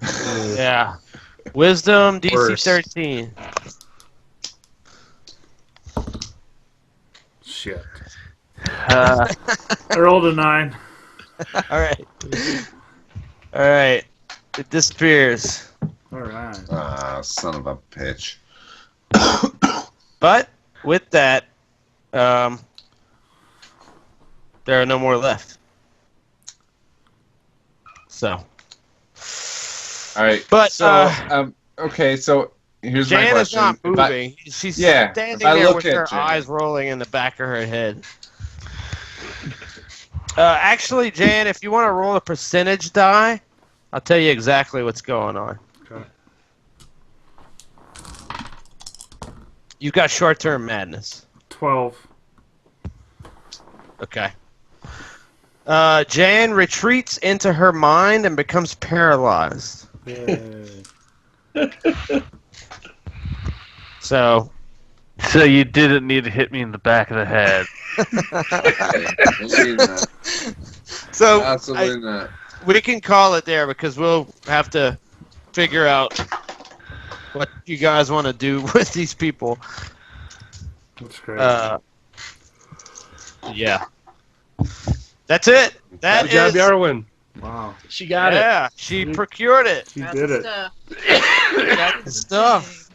Yeah. Wisdom DC Worst. 13. Shit. Uh, I rolled a 9. All right. All right. It disappears. Alright. Ah, son of a bitch. But with that, there are no more left. So. All right. But, so, okay. So here's my Jan is question. not If I- moving. She's Yeah, standing if I there look with at her Jan. eyes rolling in the back of her head. Actually, Jan, if you want to roll a percentage die, I'll tell you exactly what's going on. Okay. You've got short-term madness. 12. Okay. Jan retreats into her mind and becomes paralyzed. Yay. So, so you didn't need to hit me in the back of the head. Absolutely not. so Absolutely not. we can call it there because we'll have to figure out what you guys want to do with these people. That's great. Yeah. That's it. That Good job, is. Yarwin. Wow. She got Yeah, she procured it. She That's did the it. stuff. That's the stuff.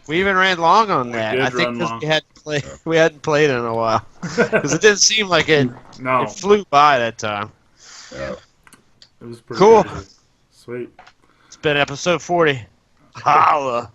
We even ran long on that. did I think run 'cause long. we hadn't played in a while because it didn't seem like it. No, It flew by that time. Yeah. it was pretty Cool. good. Sweet. It's been episode 40. Holla.